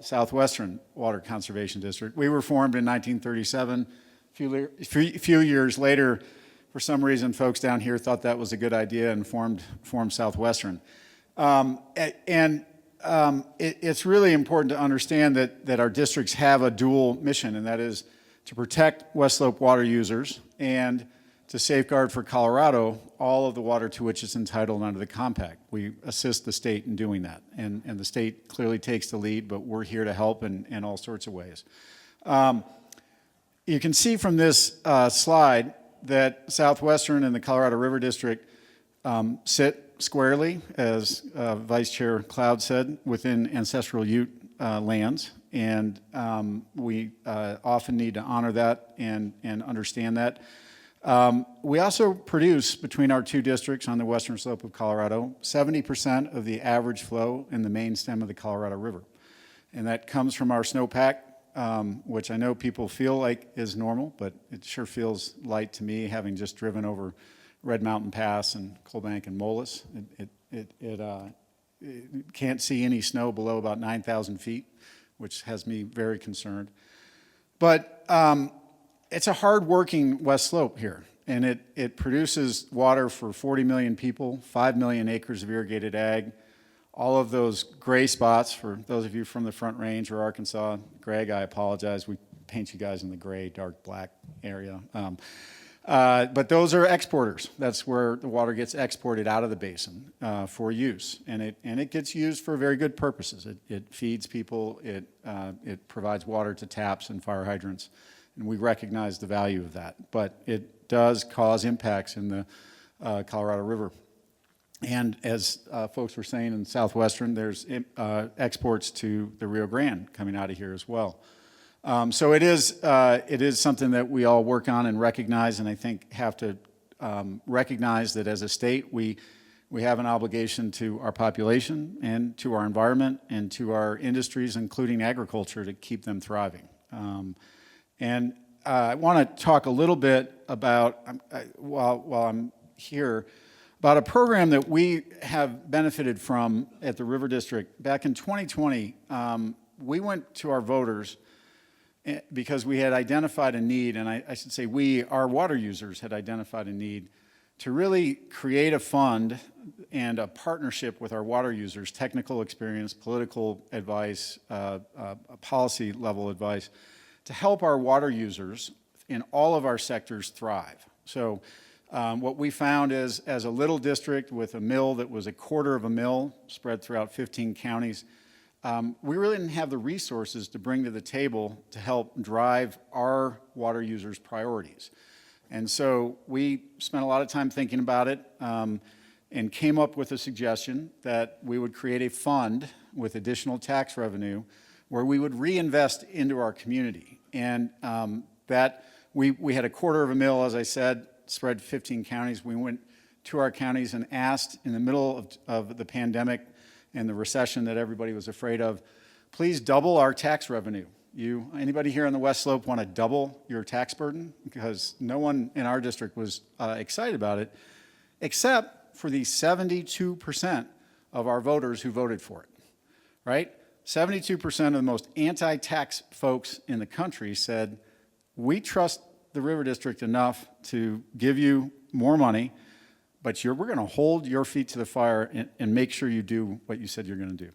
Southwestern Water Conservation District. We were formed in 1937. A few years later, for some reason, folks down here thought that was a good idea and formed Southwestern. It's really important to understand that our districts have a dual mission, and that is to protect West Slope water users and to safeguard for Colorado all of the water to which it's entitled under the compact. We assist the state in doing that, and the state clearly takes the lead, but we're here to help in all sorts of ways. You can see from this slide that Southwestern and the Colorado River District sit squarely, as Vice Chair Cloud said, within ancestral Ute lands, and we often need to honor that and understand that. We also produce, between our two districts on the western slope of Colorado, 70% of the average flow in the main stem of the Colorado River. And that comes from our snowpack, which I know people feel like is normal, but it sure feels light to me, having just driven over Red Mountain Pass and Coal Bank and Moeller. It can't see any snow below about 9,000 feet, which has me very concerned. But it's a hard-working west slope here, and it produces water for 40 million people, 5 million acres of irrigated ag. All of those gray spots, for those of you from the Front Range or Arkansas, Greg, I apologize, we paint you guys in the gray, dark black area. But those are exporters. That's where the water gets exported out of the basin for use, and it gets used for very good purposes. It feeds people, it provides water to taps and fire hydrants, and we recognize the value of that. But it does cause impacts in the Colorado River. And as folks were saying in Southwestern, there's exports to the Rio Grande coming out of here as well. So it is something that we all work on and recognize, and I think have to recognize that as a state, we have an obligation to our population and to our environment and to our industries, including agriculture, to keep them thriving. And I want to talk a little bit about, while I'm here, about a program that we have benefited from at the River District. Back in 2020, we went to our voters because we had identified a need, and I should say our water users had identified a need to really create a fund and a partnership with our water users, technical experience, political advice, policy level advice, to help our water users in all of our sectors thrive. So what we found is, as a little district with a mill that was a quarter of a mill spread throughout 15 counties, we really didn't have the resources to bring to the table to help drive our water users' priorities. And so we spent a lot of time thinking about it and came up with a suggestion that we would create a fund with additional tax revenue where we would reinvest into our community. And that we had a quarter of a mill, as I said, spread 15 counties. We went to our counties and asked, in the middle of the pandemic and the recession that everybody was afraid of, please double our tax revenue. Anybody here on the West Slope want to double your tax burden? Because no one in our district was excited about it, except for the 72% of our voters who voted for it, right? 72% of the most anti-tax folks in the country said, we trust the River District enough to give you more money, but we're going to hold your feet to the fire and make sure you do what you said you're going to do.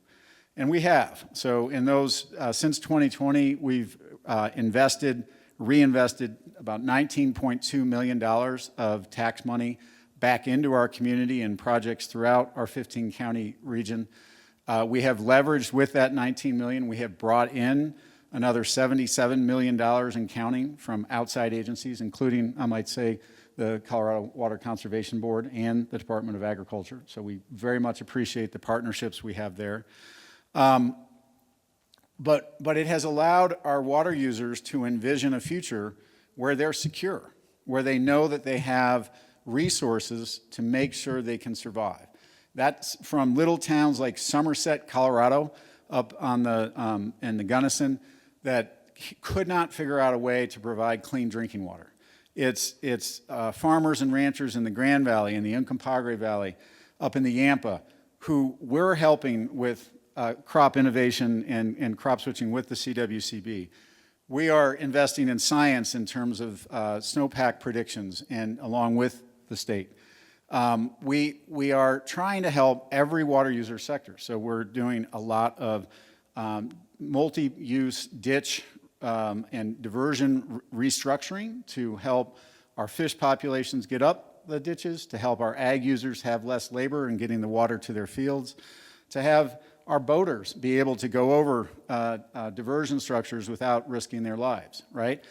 And we have. So in those, since 2020, we've reinvested about $19.2 million of tax money back into our community and projects throughout our 15-county region. We have leveraged with that $19 million. We have brought in another $77 million and counting from outside agencies, including, I might say, the Colorado Water Conservation Board and the Department of Agriculture. So we very much appreciate the partnerships we have there. But it has allowed our water users to envision a future where they're secure, where they know that they have resources to make sure they can survive. That's from little towns like Somerset, Colorado, up on in the Gunnison, that could not figure out a way to provide clean drinking water. It's farmers and ranchers in the Grand Valley, in the Uncompahgre Valley, up in the Yampa, who we're helping with crop innovation and crop switching with the SWCD. We are investing in science in terms of snowpack predictions, and along with the state. We are trying to help every water user sector. So we're doing a lot of multi-use ditch and diversion restructuring to help our fish populations get up the ditches, to help our ag users have less labor in getting the water to their fields, to have our boaters be able to go over diversion structures without risking their lives, right?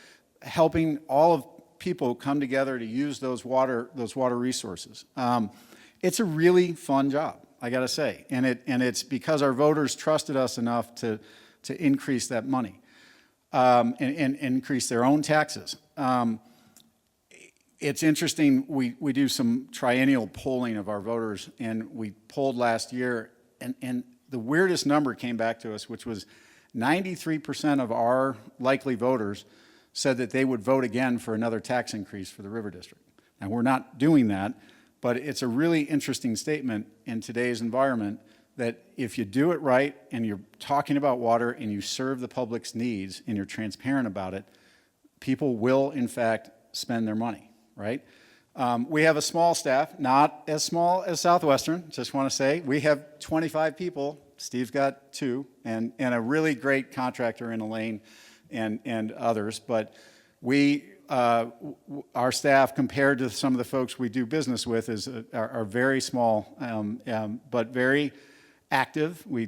Helping all of people come together to use those water resources. It's a really fun job, I gotta say, and it's because our voters trusted us enough to increase that money and increase their own taxes. It's interesting, we do some triennial polling of our voters, and we polled last year, and the weirdest number came back to us, which was 93% of our likely voters said that they would vote again for another tax increase for the River District. Now, we're not doing that, but it's a really interesting statement in today's environment that if you do it right and you're talking about water and you serve the public's needs and you're transparent about it, people will, in fact, spend their money, right? We have a small staff, not as small as Southwestern, just want to say. We have 25 people. Steve's got 2, and a really great contractor in Elaine and others. But our staff, compared to some of the folks we do business with, are very small, but very active. We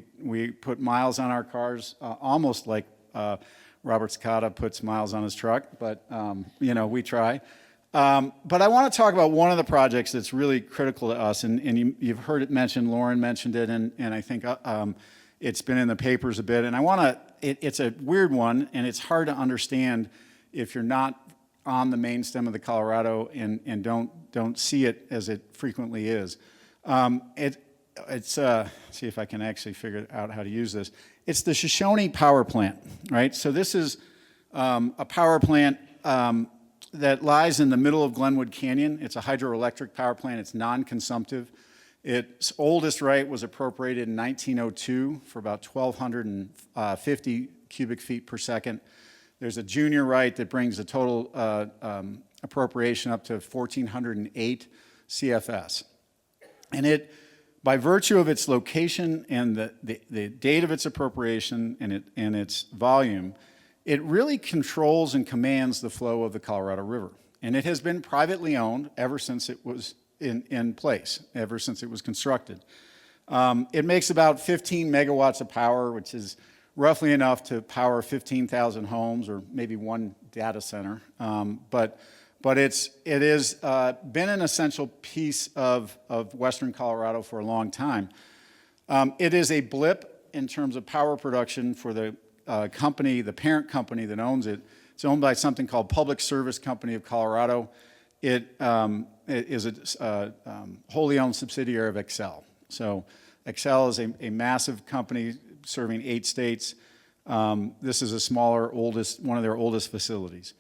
put miles on our cars, almost like Robert Sakata puts miles on his truck, but we try. But I want to talk about one of the projects that's really critical to us, and you've heard it mentioned, Lauren mentioned it, and I think it's been in the papers a bit, and it's a weird one, and it's hard to understand if you're not on the main stem of the Colorado and don't see it as it frequently is. See if I can actually figure out how to use this. It's the Shoshone Power Plant, right? So this is a power plant that lies in the middle of Glenwood Canyon. It's a hydroelectric power plant. It's non-consumptive. Its oldest right was appropriated in 1902 for about 1,250 cubic feet per second. There's a junior right that brings the total appropriation up to 1,408 CFS. And it, by virtue of its location and the date of its appropriation and its volume, it really controls and commands the flow of the Colorado River. And it has been privately owned ever since it was in place, ever since it was constructed. It makes about 15 megawatts of power, which is roughly enough to power 15,000 homes or maybe one data center. But it has been an essential piece of Western Colorado for a long time. It is a blip in terms of power production for the company, the parent company that owns it. It's owned by something called Public Service Company of Colorado. It is a wholly owned subsidiary of Xcel. So Xcel is a massive company serving 8 states. This is a smaller, one of their oldest facilities.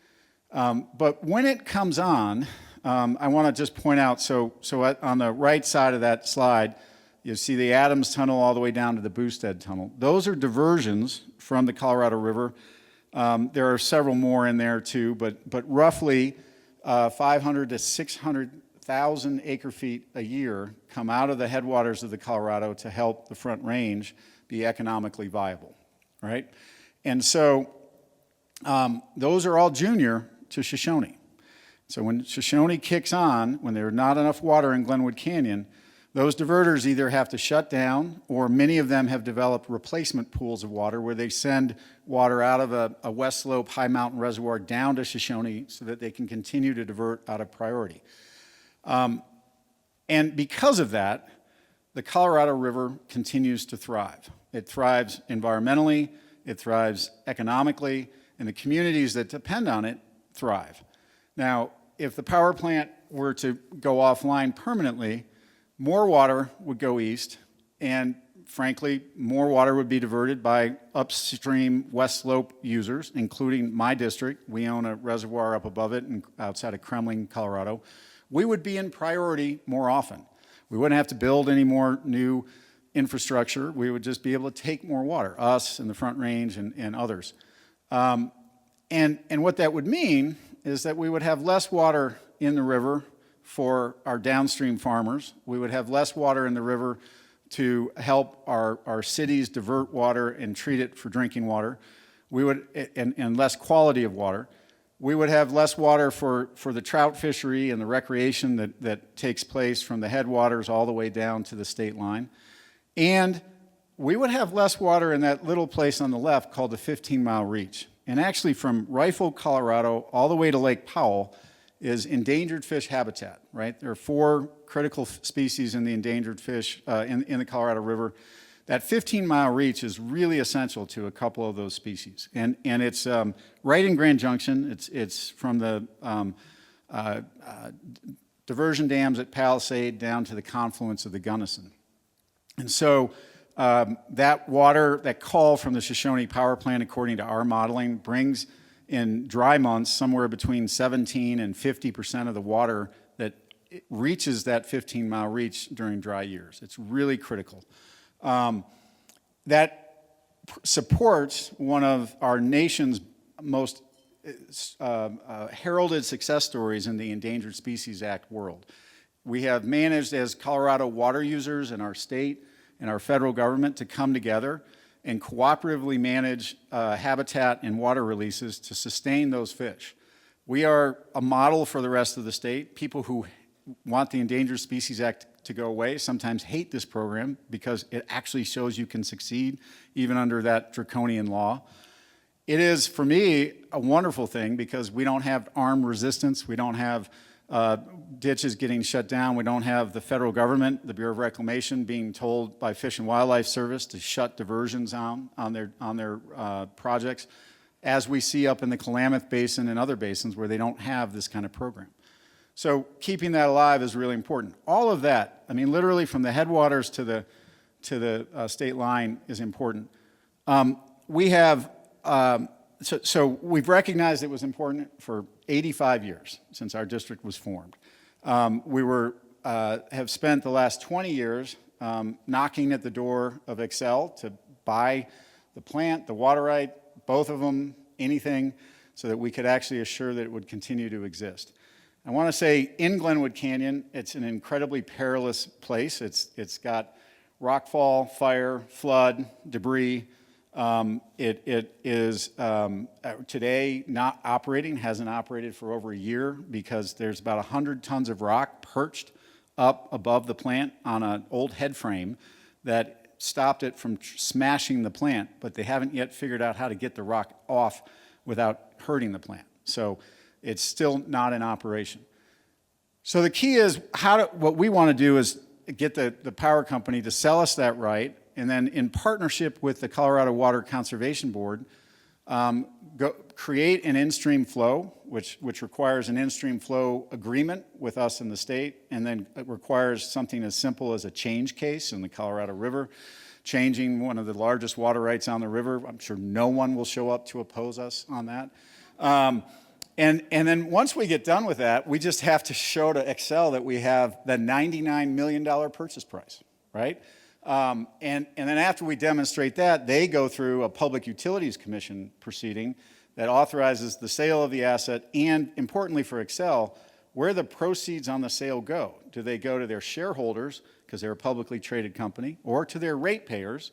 But when it comes on, I want to just point out, so on the right side of that slide, you see the Adams Tunnel all the way down to the Boosted Tunnel. Those are diversions from the Colorado River. There are several more in there too, but roughly 500 to 600,000 acre feet a year come out of the headwaters of the Colorado to help the Front Range be economically viable, right? And so those are all junior to Shoshone. So when Shoshone kicks on, when there's not enough water in Glenwood Canyon, those diverters either have to shut down, or many of them have developed replacement pools of water where they send water out of a West Slope high mountain reservoir down to Shoshone so that they can continue to divert out of priority. And because of that, the Colorado River continues to thrive. It thrives environmentally, it thrives economically, and the communities that depend on it thrive. Now, if the power plant were to go offline permanently, more water would go east, and frankly, more water would be diverted by upstream West Slope users, including my district. We own a reservoir up above it outside of Kremling, Colorado. We would be in priority more often. We wouldn't have to build any more new infrastructure. We would just be able to take more water, us and the Front Range and others. And what that would mean is that we would have less water in the river for our downstream farmers. We would have less water in the river to help our cities divert water and treat it for drinking water. We would, and less quality of water. We would have less water for the trout fishery and the recreation that takes place from the headwaters all the way down to the state line. And we would have less water in that little place on the left called the 15-mile reach. And actually from Rifle, Colorado, all the way to Lake Powell is endangered fish habitat, right? There are 4 critical species in the endangered fish in the Colorado River. That 15-mile reach is really essential to a couple of those species. And it's right in Grand Junction. It's from the diversion dams at Palisade down to the confluence of the Gunnison. And so that water, that call from the Shoshone Power Plant, according to our modeling, brings in dry months somewhere between 17 and 50% of the water that reaches that 15-mile reach during dry years. It's really critical. That supports one of our nation's most heralded success stories in the Endangered Species Act world. We have managed as Colorado water users in our state and our federal government to come together and cooperatively manage habitat and water releases to sustain those fish. We are a model for the rest of the state. People who want the Endangered Species Act to go away sometimes hate this program because it actually shows you can succeed even under that draconian law. It is, for me, a wonderful thing because we don't have armed resistance. We don't have ditches getting shut down. We don't have the federal government, the Bureau of Reclamation, being told by Fish and Wildlife Service to shut diversions on their projects, as we see up in the Klamath Basin and other basins where they don't have this kind of program. So keeping that alive is really important. All of that, I mean, literally from the headwaters to the state line is important. So we've recognized it was important for 85 years since our district was formed. We have spent the last 20 years knocking at the door of Excel to buy the plant, the water right, both of them, anything, so that we could actually assure that it would continue to exist. I want to say in Glenwood Canyon, it's an incredibly perilous place. It's got rockfall, fire, flood, debris. It is today not operating, hasn't operated for over a year because there's about 100 tons of rock perched up above the plant on an old head frame that stopped it from smashing the plant, but they haven't yet figured out how to get the rock off without hurting the plant. So it's still not in operation. So the key is what we want to do is get the power company to sell us that right, and then in partnership with the Colorado Water Conservation Board, create an in-stream flow, which requires an in-stream flow agreement with us in the state, and then it requires something as simple as a change case in the Colorado River, changing one of the largest water rights on the river. I'm sure no one will show up to oppose us on that. And then once we get done with that, we just have to show to Excel that we have the $99 million purchase price, right? And then after we demonstrate that, they go through a Public Utilities Commission proceeding that authorizes the sale of the asset and, importantly for Excel, where the proceeds on the sale go. Do they go to their shareholders, because they're a publicly traded company, or to their ratepayers,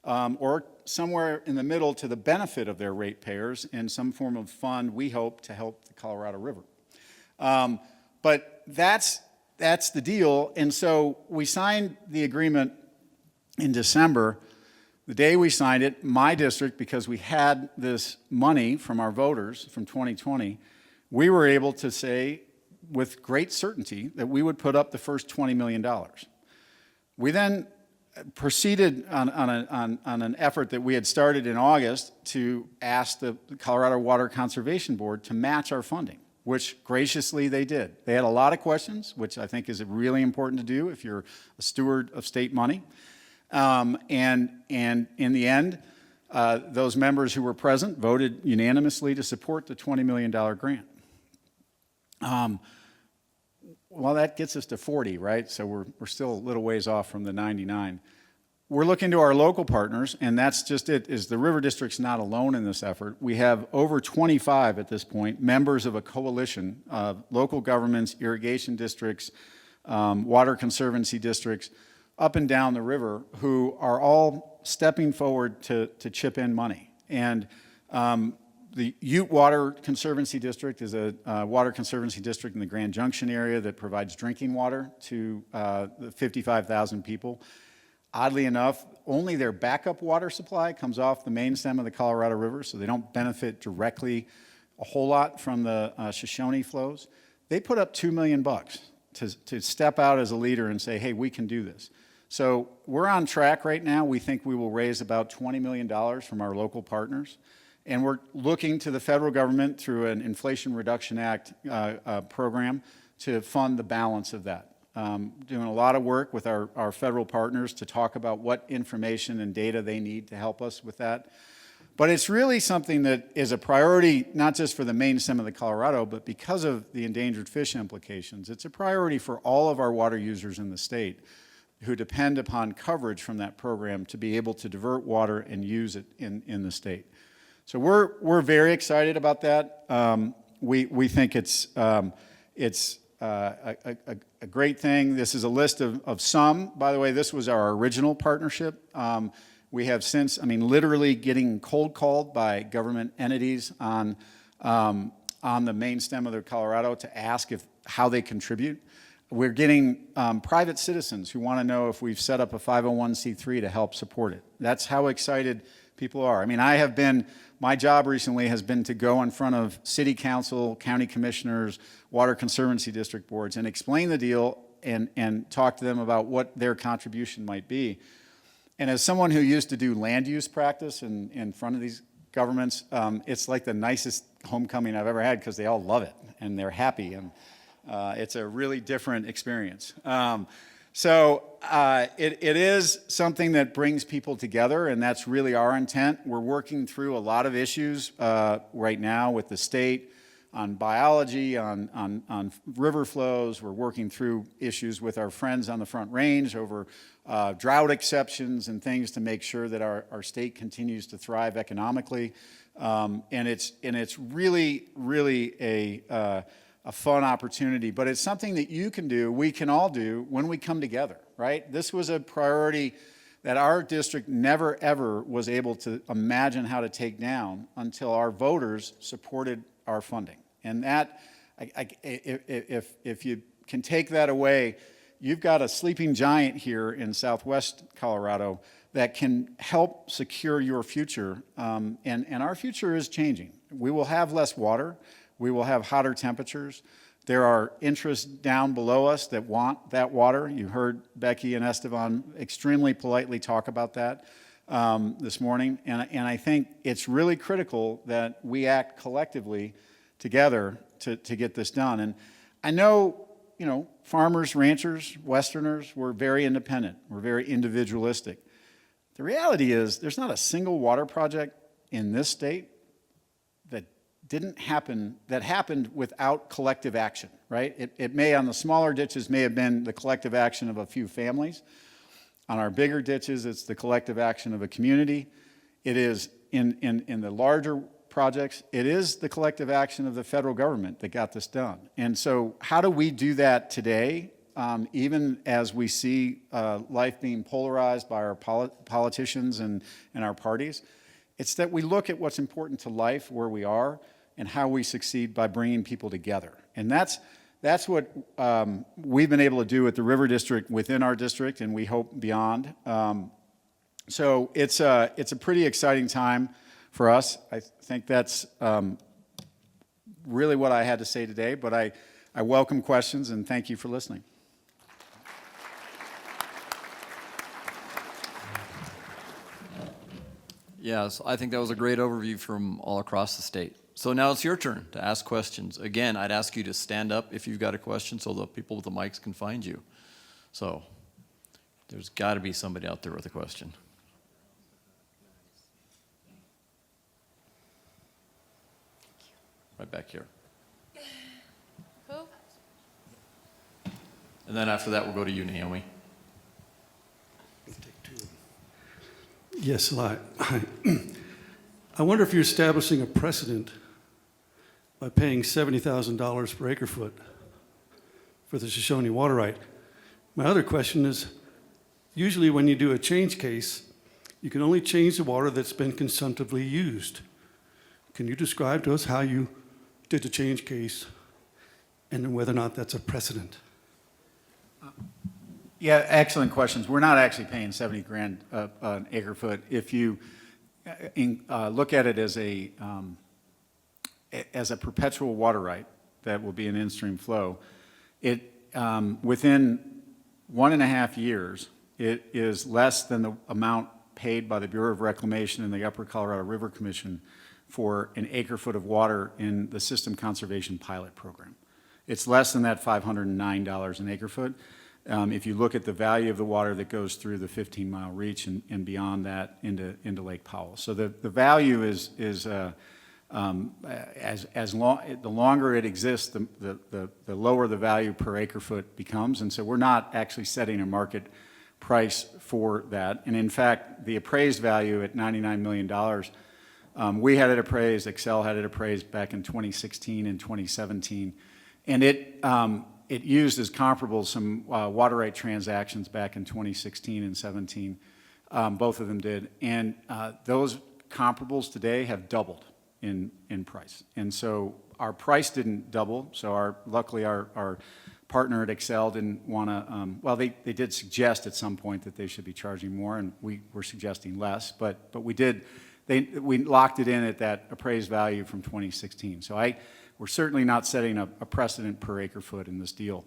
or somewhere in the middle to the benefit of their ratepayers in some form of fund, we hope, to help the Colorado River. But that's the deal. And so we signed the agreement in December. The day we signed it, my district, because we had this money from our voters from 2020, we were able to say with great certainty that we would put up the first $20 million. We then proceeded on an effort that we had started in August to ask the Colorado Water Conservation Board to match our funding, which graciously they did. They had a lot of questions, which I think is really important to do if you're a steward of state money. And in the end, those members who were present voted unanimously to support the $20 million grant. Well, that gets us to 40, right? So we're still a little ways off from the 99. We're looking to our local partners, and that's just it, is the River District's not alone in this effort. We have over 25 at this point, members of a coalition of local governments, irrigation districts, water conservancy districts, up and down the river, who are all stepping forward to chip in money. And the Ute Water Conservancy District is a water conservancy district in the Grand Junction area that provides drinking water to the 55,000 people. Oddly enough, only their backup water supply comes off the main stem of the Colorado River, so they don't benefit directly a whole lot from the Shoshone flows. They put up $2 million to step out as a leader and say, hey, we can do this. So we're on track right now. We think we will raise about $20 million from our local partners. And we're looking to the federal government through an Inflation Reduction Act program to fund the balance of that. Doing a lot of work with our federal partners to talk about what information and data they need to help us with that. But it's really something that is a priority, not just for the main stem of the Colorado, but because of the endangered fish implications. It's a priority for all of our water users in the state who depend upon coverage from that program to be able to divert water and use it in the state. So we're very excited about that. We think it's a great thing. This is a list of some. By the way, this was our original partnership. We have since, literally getting cold called by government entities on the main stem of the Colorado to ask how they contribute. We're getting private citizens who want to know if we've set up a 501c3 to help support it. That's how excited people are. My job recently has been to go in front of city council, county commissioners, water conservancy district boards and explain the deal and talk to them about what their contribution might be. And as someone who used to do land use practice in front of these governments, it's like the nicest homecoming I've ever had because they all love it and they're happy and it's a really different experience. It is something that brings people together, and that's really our intent. We're working through a lot of issues right now with the state on biology, on river flows. We're working through issues with our friends on the Front Range over drought exceptions and things to make sure that our state continues to thrive economically. And it's really, really a fun opportunity, but it's something that you can do, we can all do when we come together, right? This was a priority that our district never, ever was able to imagine how to take down until our voters supported our funding. And that, if you can take that away, you've got a sleeping giant here in Southwest Colorado that can help secure your future, and our future is changing. We will have less water. We will have hotter temperatures. There are interests down below us that want that water. You heard Becky and Esteban extremely politely talk about that this morning. And I think it's really critical that we act collectively together to get this done. And I know, farmers, ranchers, Westerners, we're very independent. We're very individualistic. The reality is there's not a single water project in this state that happened without collective action, right? It may, on the smaller ditches, may have been the collective action of a few families. On our bigger ditches, it's the collective action of a community. It is, in the larger projects, it is the collective action of the federal government that got this done. And so how do we do that today, even as we see life being polarized by our politicians and our parties? It's that we look at what's important to life, where we are, and how we succeed by bringing people together. And that's what we've been able to do at the River District within our district, and we hope beyond. So it's a pretty exciting time for us. I think that's really what I had to say today, but I welcome questions, and thank you for listening. Yes, I think that was a great overview from all across the state. So now it's your turn to ask questions. Again, I'd ask you to stand up if you've got a question so the people with the mics can find you. So there's got to be somebody out there with a question. Right back here. Who? And then after that, we'll go to you, Naomi. Yes, I wonder if you're establishing a precedent by paying $70,000 per acre foot for the Shoshone water right. My other question is, usually when you do a change case, you can only change the water that's been consumptively used. Can you describe to us how you did the change case and then whether or not that's a precedent? Yeah, excellent questions. We're not actually paying 70 grand an acre foot. If you look at it as a perpetual water right that will be an in-stream flow, it within 1.5 years, it is less than the amount paid by the Bureau of Reclamation and the Upper Colorado River Commission for an acre foot of water in the System Conservation Pilot Program. It's less than that $509 an acre foot. If you look at the value of the water that goes through the 15-mile reach and beyond that into Lake Powell. So the value is the longer it exists, the lower the value per acre foot becomes. And so we're not actually setting a market price for that. And in fact, the appraised value at $99 million, we had it appraised, Excel had it appraised back in 2016 and 2017. And it used as comparables some water right transactions back in 2016 and 17. Both of them did. And those comparables today have doubled in price. And so our price didn't double. So luckily our partner at Excel didn't want to, well, they did suggest at some point that they should be charging more, and we were suggesting less. But we locked it in at that appraised value from 2016. So we're certainly not setting a precedent per acre foot in this deal.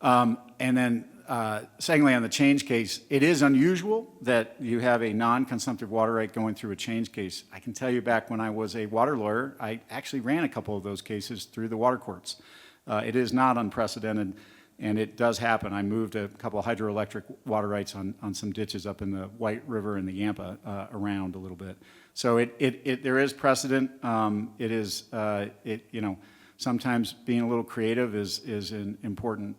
And then secondly, on the change case, it is unusual that you have a non-consumptive water right going through a change case. I can tell you back when I was a water lawyer, I actually ran a couple of those cases through the water courts. It is not unprecedented, and it does happen. I moved a couple of hydroelectric water rights on some ditches up in the White River and the Yampa around a little bit. So there is precedent. Sometimes being a little creative is an important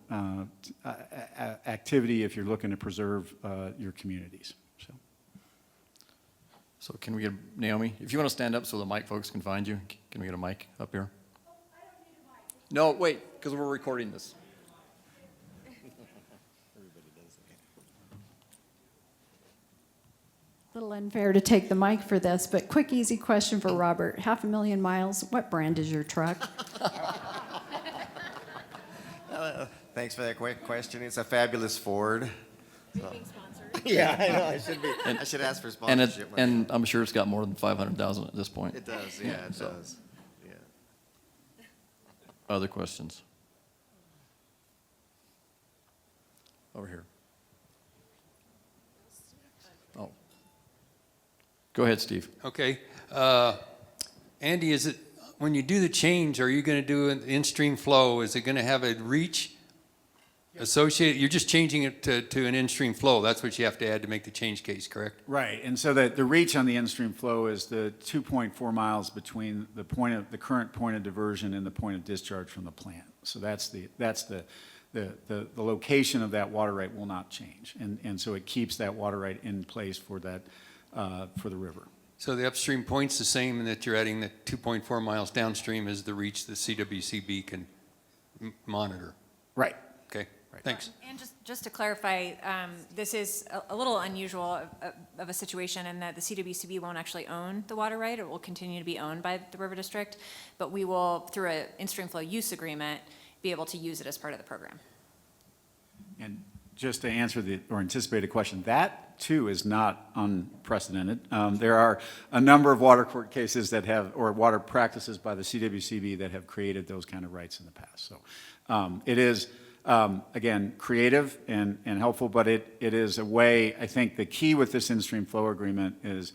activity if you're looking to preserve your communities. So can we get Naomi? If you want to stand up so the mic folks can find you, can we get a mic up here? Oh, I don't need a mic. No, wait, because we're recording this. A little unfair to take the mic for this, but quick, easy question for Robert. 500,000 miles, what brand is your truck? Thanks for that quick question. It's a fabulous Ford. So. Being sponsored. Yeah, I know. I should ask for sponsorship. And I'm sure it's got more than 500,000 at this point. It does. Yeah, it does. Yeah. Other questions? Over here. Oh. Go ahead, Steve. Okay. Andy, is it, when you do the change, are you going to do an in-stream flow? Is it going to have a reach associated? You're just changing it to an in-stream flow. That's what you have to add to make the change case, correct? Right, and so the reach on the in-stream flow is the 2.4 miles between the current point of diversion and the point of discharge from the plant. So that's the location of that water right will not change, and so it keeps that water right in place for that for the river. So the upstream point's the same, and that you're adding the 2.4 miles downstream as the reach the CWCB can monitor. Right. Okay. Right. Thanks. And just to clarify, this is a little unusual of a situation in that the CWCB won't actually own the water right. It will continue to be owned by the River District, but we will, through an in-stream flow use agreement, be able to use it as part of the program. And just to answer or anticipate a question, that too is not unprecedented. There are a number of water court cases that have, or water practices by the CWCB that have created those kind of rights in the past. So it is, again, creative and helpful, but it is a way, I think the key with this in-stream flow agreement is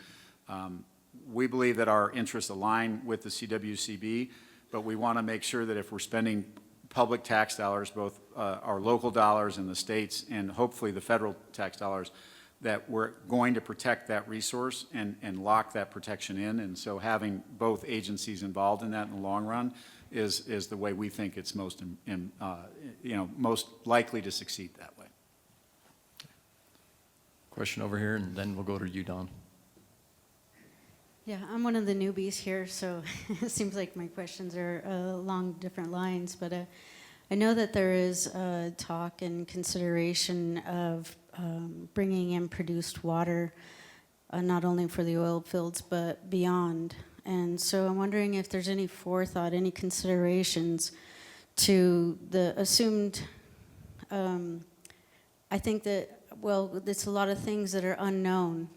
we believe that our interests align with the CWCB, but we want to make sure that if we're spending public tax dollars, both our local dollars in the states and hopefully the federal tax dollars, that we're going to protect that resource and lock that protection in. And so having both agencies involved in that in the long run is the way we think it's most likely to succeed that way. Question over here, and then we'll go to you, Don. Yeah, I'm one of the newbies here, so it seems like my questions are along different lines. But I know that there is talk and consideration of bringing in produced water, not only for the oil fields, but beyond. And so I'm wondering if there's any forethought, any considerations to the assumed, I think that, well, it's a lot of things that are unknown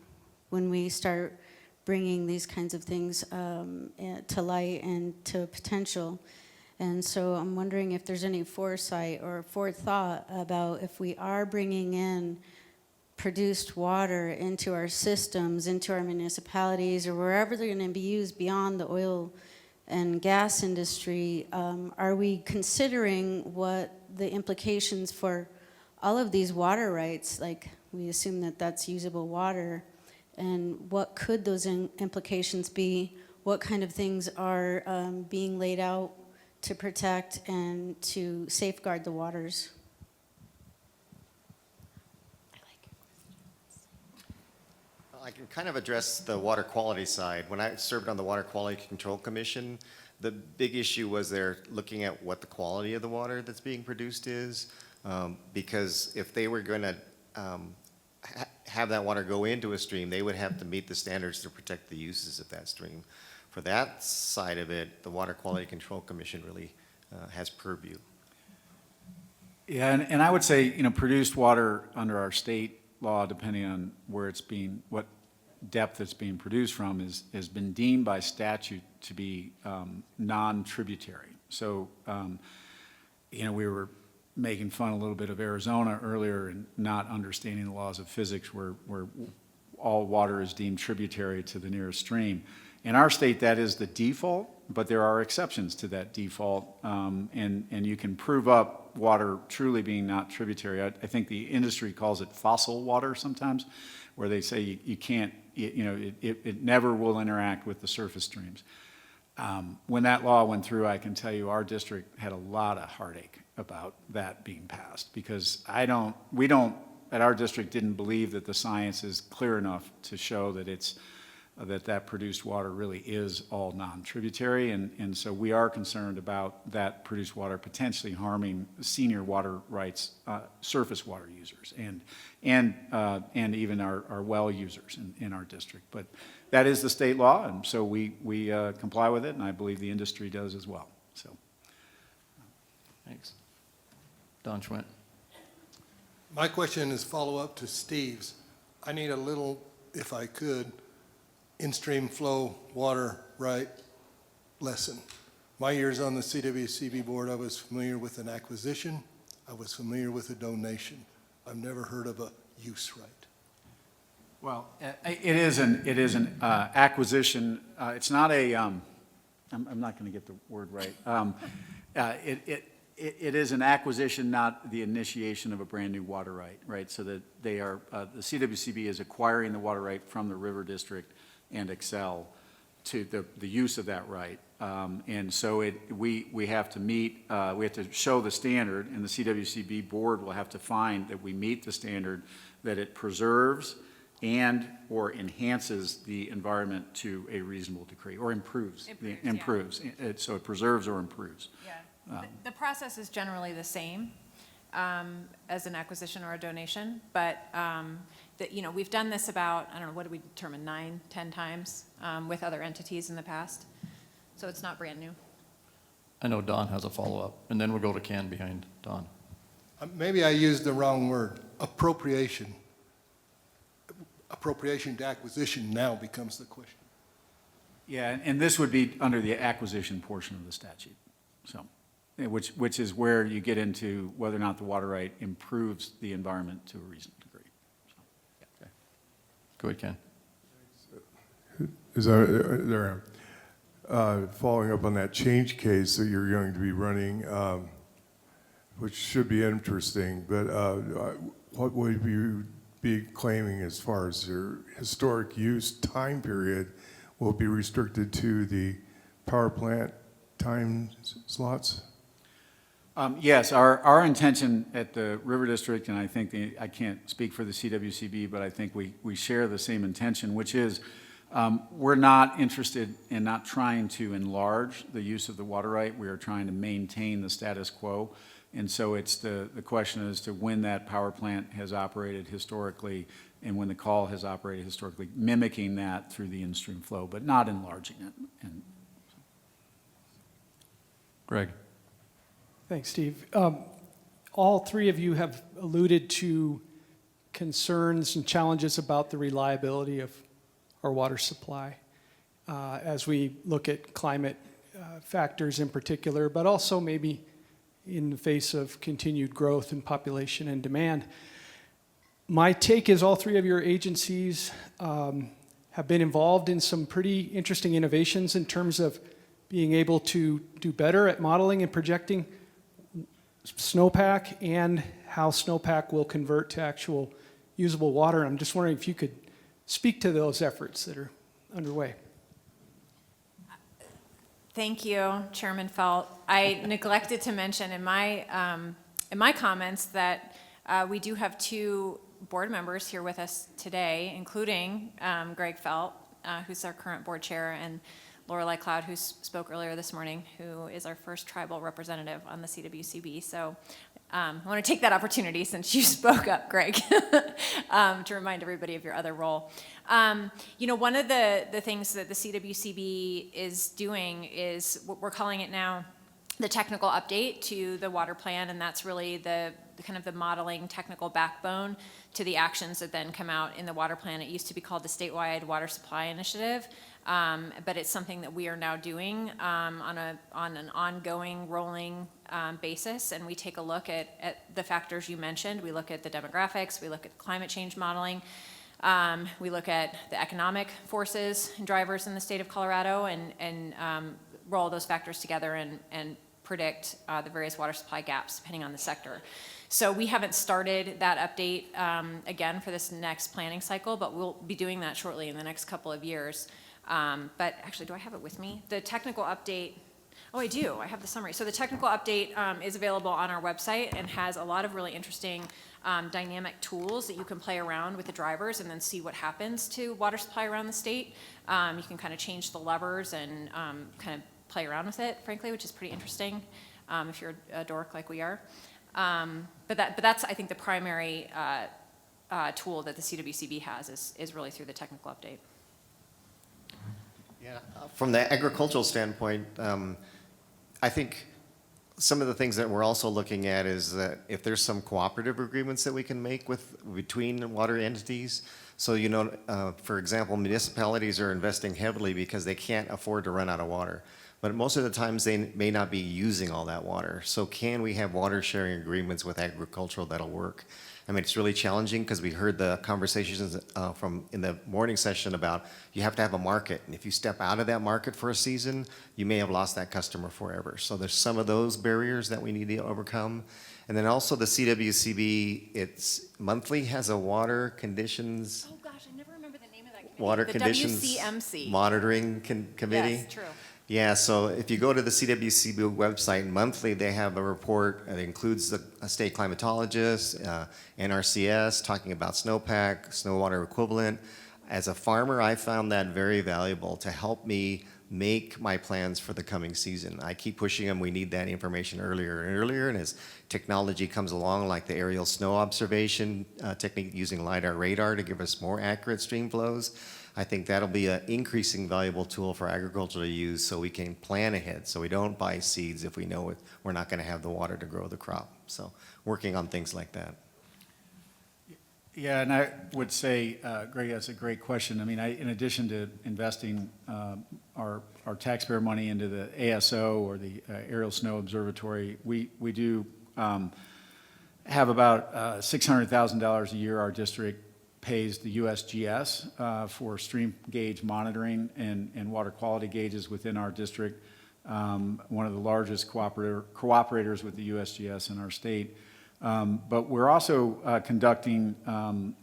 when we start bringing these kinds of things to light and to potential. And so I'm wondering if there's any foresight or forethought about if we are bringing in produced water into our systems, into our municipalities, or wherever they're going to be used beyond the oil and gas industry, are we considering what the implications for all of these water rights, like we assume that that's usable water, and what could those implications be? What kind of things are being laid out to protect and to safeguard the waters? I can kind of address the water quality side. When I served on the Water Quality Control Commission, the big issue was they're looking at what the quality of the water that's being produced is, because if they were going to have that water go into a stream, they would have to meet the standards to protect the uses of that stream. For that side of it, the Water Quality Control Commission really has purview. Yeah, and I would say, you know, produced water under our state law, depending on where it's being, what depth it's being produced from, has been deemed by statute to be non-tributary. So, you know, we were making fun a little bit of Arizona earlier and not understanding the laws of physics where all water is deemed tributary to the nearest stream. In our state, that is the default, but there are exceptions to that default, and you can prove up water truly being not tributary. I think the industry calls it fossil water sometimes, where they say you can't, you know, it never will interact with the surface streams. When that law went through, I can tell you our district had a lot of heartache about that being passed, because we don't, at our district, didn't believe that the science is clear enough to show that that produced water really is all non-tributary, and so we are concerned about that produced water potentially harming senior water rights, surface water users, and even our well users in our district. But that is the state law, and so we comply with it, and I believe the industry does as well. So, Thanks. Don Schwint. My question is follow-up to Steve's. I need a little, if I could, in-stream flow water right lesson. My years on the SWCD board, I was familiar with an acquisition. I was familiar with a donation. I've never heard of a use right. well, it is an acquisition. It's not a. I'm not going to get the word right. It is an acquisition, not the initiation of a brand new water right, right? So that they are, the CWCB is acquiring the water right from the River District and Excel to the use of that right. And so we have to meet, we have to show the standard, and the CWCB board will have to find that we meet the standard, that it preserves and or enhances the environment to a reasonable degree, or improves. Improves, yeah. So it preserves or improves. Yeah. The process is generally the same as an acquisition or a donation, but you know, we've done this about, I don't know, what did we determine, 9, 10 times with other entities in the past. So it's not brand new. I know Don has a follow-up, and then we'll go to Ken behind Don. Maybe I used the wrong word, appropriation. Appropriation to acquisition now becomes the question. Yeah, and this would be under the acquisition portion of the statute, so, which is where you get into whether or not the water right improves the environment to a reasonable degree. So, Okay. Go ahead, Ken. Following up on that change case that you're going to be running, which should be interesting, but what would you be claiming as far as your historic use time period will be restricted to the power plant time slots? Yes, our intention at the River District, and I think I can't speak for the CWCB, but I think we share the same intention, which is We're not interested in not trying to enlarge the use of the water right. We are trying to maintain the status quo. And so it's the question as to when that power plant has operated historically and when the call has operated historically, mimicking that through the in-stream flow, but not enlarging it. And Greg. Thanks, Steve. All three of you have alluded to concerns and challenges about the reliability of our water supply as we look at climate factors in particular, but also maybe in the face of continued growth in population and demand. My take is all three of your agencies have been involved in some pretty interesting innovations in terms of being able to do better at modeling and projecting snowpack and how snowpack will convert to actual usable water. I'm just wondering if you could speak to those efforts that are underway. Thank you, Chairman Felt. I neglected to mention in my comments that we do have two board members here with us today, including Greg Felt, who's our current board chair, and Lorelei Cloud, who spoke earlier this morning, who is our first tribal representative on the CWCB. So I want to take that opportunity, since you spoke up, Greg, to remind everybody of your other role. One of the things that the CWCB is doing is, we're calling it now the technical update to the water plan, and that's really the kind of the modeling technical backbone to the actions that then come out in the water plan. It used to be called the Statewide Water Supply Initiative, but it's something that we are now doing on an ongoing, rolling basis, and we take a look at the factors you mentioned. We look at the demographics, we look at climate change modeling, we look at the economic forces and drivers in the state of Colorado, and roll those factors together and predict the various water supply gaps depending on the sector. So we haven't started that update again for this next planning cycle, but we'll be doing that shortly in the next couple of years. But actually, do I have it with me? The technical update, oh, I do. I have the summary. So the technical update is available on our website and has a lot of really interesting dynamic tools that you can play around with the drivers and then see what happens to water supply around the state. You can kind of change the levers and kind of play around with it, frankly, which is pretty interesting if you're a dork like we are. But that's, I think, the primary tool that the CWCB has is really through the technical update. Yeah, from the agricultural standpoint, I think some of the things that we're also looking at is that if there's some cooperative agreements that we can make between water entities. So, for example, municipalities are investing heavily because they can't afford to run out of water. But most of the times they may not be using all that water. So can we have water sharing agreements with agricultural that'll work? I mean, it's really challenging because we heard the conversations in the morning session about you have to have a market. And if you step out of that market for a season, you may have lost that customer forever. So there's some of those barriers that we need to overcome. And then also the CWCB, it's monthly has a water conditions. Oh gosh, I never remember the name of that committee. Water the conditions WCMC. Monitoring committee. Yes, true. Yeah, so if you go to the CWCB website monthly, they have a report that includes a state climatologist, NRCS, talking about snowpack, snow water equivalent. As a farmer, I found that very valuable to help me make my plans for the coming season. I keep pushing them, we need that information earlier and earlier, and as technology comes along, like the aerial snow observation technique using LiDAR radar to give us more accurate stream flows, I think that'll be an increasing valuable tool for agriculture to use so we can plan ahead, so we don't buy seeds if we know we're not going to have the water to grow the crop. So working on things like that. yeah, and I would say, Greg, that's a great question. I mean, in addition to investing our taxpayer money into the ASO or the Aerial Snow Observatory, we do have about $600,000 a year our district pays the USGS for stream gauge monitoring and water quality gauges within our district, one of the largest cooperators with the USGS in our state. But we're also conducting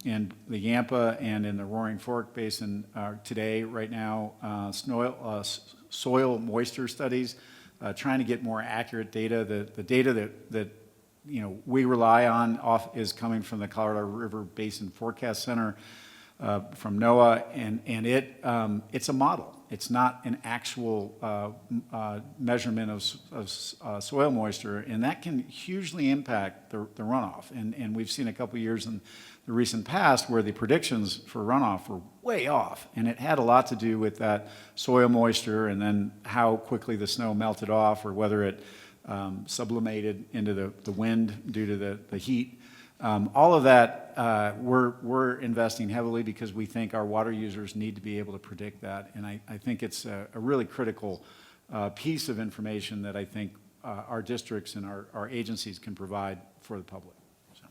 in the Yampa and in the Roaring Fork Basin today, right now, soil moisture studies, trying to get more accurate data. The data that we rely on is coming from the Colorado River Basin Forecast Center. from NOAA, and it's a model. It's not an actual measurement of soil moisture, and that can hugely impact the runoff. And we've seen a couple years in the recent past where the predictions for runoff were way off, and it had a lot to do with that soil moisture and then how quickly the snow melted off, or whether it sublimated into the wind due to the heat. All of that, we're investing heavily because we think our water users need to be able to predict that. And I think it's a really critical piece of information that I think our districts and our agencies can provide for the public. So.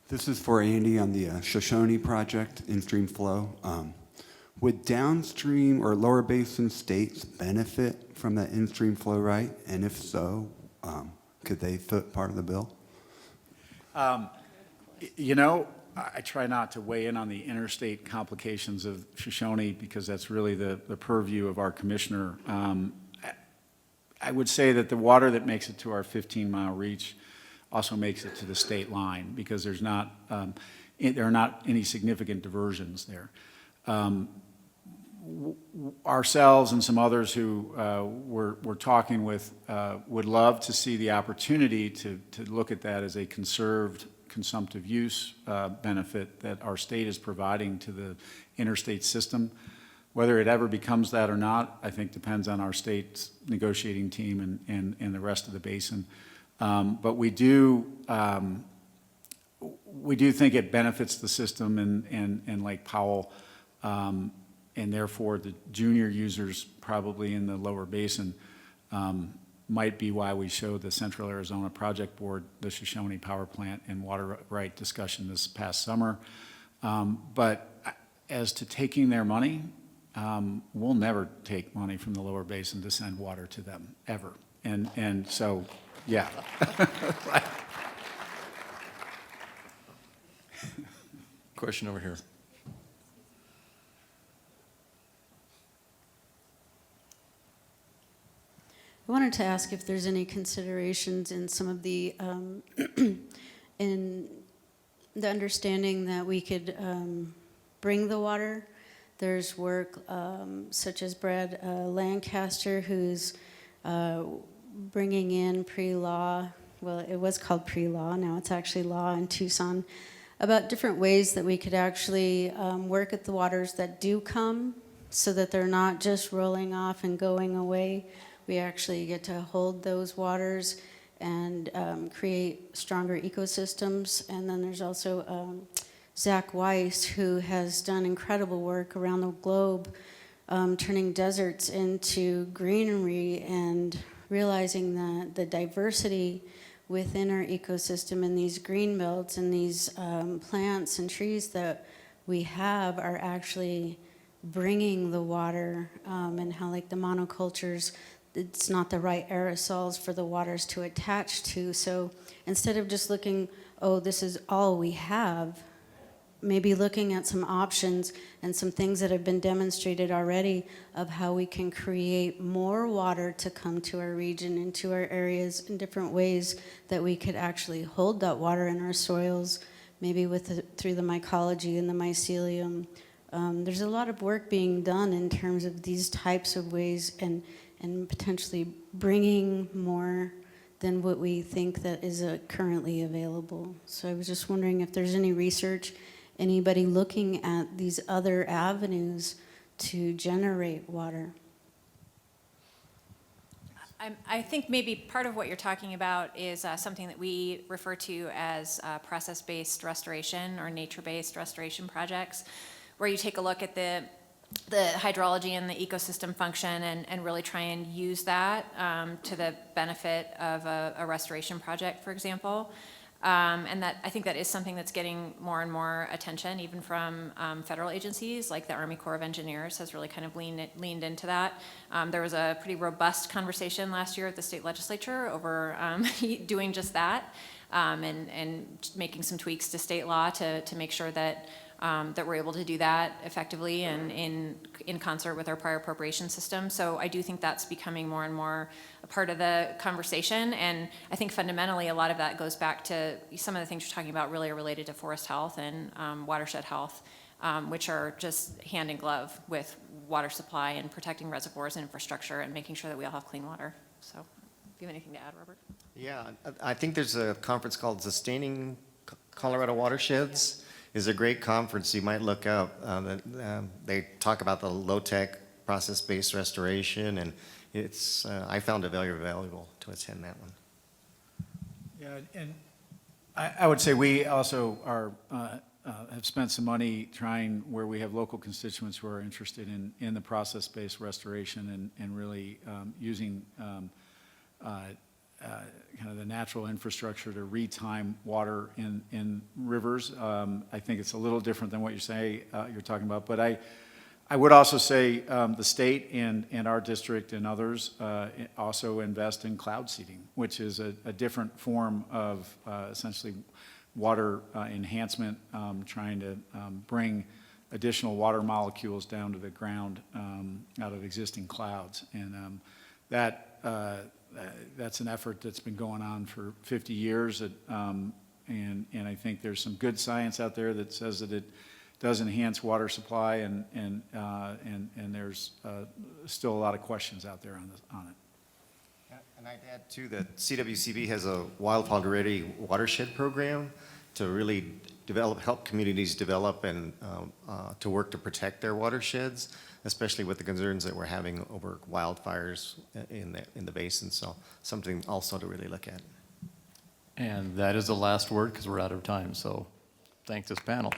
This is for Andy on the Shoshone project, in-stream flow. Would downstream or lower basin states benefit from that in-stream flow right? And if so, could they foot part of the bill? You know, I try not to weigh in on the interstate complications of Shoshone because that's really the purview of our commissioner. I would say that the water that makes it to our 15-mile reach also makes it to the state line because there are not any significant diversions there. Ourselves and some others who we're talking with would love to see the opportunity to look at that as a conserved consumptive use benefit that our state is providing to the interstate system. Whether it ever becomes that or not, I think depends on our state's negotiating team and the rest of the basin. But we do think it benefits the system and Lake Powell, and therefore the junior users probably in the lower basin might be why we showed the Central Arizona Project Board the Shoshone Power Plant and water right discussion this past summer. But as to taking their money, we'll never take money from the lower basin to send water to them, ever. And so, yeah. Question over here. I wanted to ask if there's any considerations in some of the, in the understanding that we could bring the water. There's work such as Brad Lancaster, who's bringing in pre-law, well, it was called pre-law, now it's actually law in Tucson, about different ways that we could actually work at the waters that do come so that they're not just rolling off and going away. We actually get to hold those waters and create stronger ecosystems. And then there's also Zach Weiss, who has done incredible work around the globe, turning deserts into greenery and realizing that the diversity within our ecosystem and these green belts and these plants and trees that we have are actually bringing the water, and how like the monocultures, it's not the right aerosols for the waters to attach to. So instead of just looking, oh, this is all we have, maybe looking at some options and some things that have been demonstrated already of how we can create more water to come to our region and to our areas in different ways that we could actually hold that water in our soils, maybe through the mycology and the mycelium. There's a lot of work being done in terms of these types of ways and potentially bringing more than what we think that is currently available. So I was just wondering if there's any research, anybody looking at these other avenues to generate water. I think maybe part of what you're talking about is something that we refer to as process-based restoration or nature-based restoration projects, where you take a look at the hydrology and the ecosystem function and really try and use that to the benefit of a restoration project, for example. And that I think that is something that's getting more and more attention, even from federal agencies, like the Army Corps of Engineers has really kind of leaned into that. There was a pretty robust conversation last year at the state legislature over doing just that, and making some tweaks to state law to make sure that that we're able to do that effectively and in concert with our prior appropriation system. So I do think that's becoming more and more a part of the conversation. And I think fundamentally a lot of that goes back to some of the things you're talking about really are related to forest health and watershed health, which are just hand in glove with water supply and protecting reservoirs and infrastructure and making sure that we all have clean water. So do you have anything to add, Robert? Yeah, I think there's a conference called Sustaining Colorado Watersheds. Is a great conference you might look up. They talk about the low-tech process-based restoration, and it's I found it very valuable to attend that one. Yeah, and I would say we also are, have spent some money trying where we have local constituents who are interested in the process-based restoration and really using kind of the natural infrastructure to retime water in rivers. I think it's a little different than what you're talking about. But I would also say the state and our district and others also invest in cloud seeding, which is a different form of essentially water enhancement, trying to bring additional water molecules down to the ground out of existing clouds. And that's an effort that's been going on for 50 years. And I think there's some good science out there that says that it does enhance water supply, and there's still a lot of questions out there on it. And I'd add too that CWCB has a wildfire ready watershed program to really help communities develop and to work to protect their watersheds, especially with the concerns that we're having over wildfires in the basin. So something also to really look at. And that is the last word because we're out of time. So thank this panel.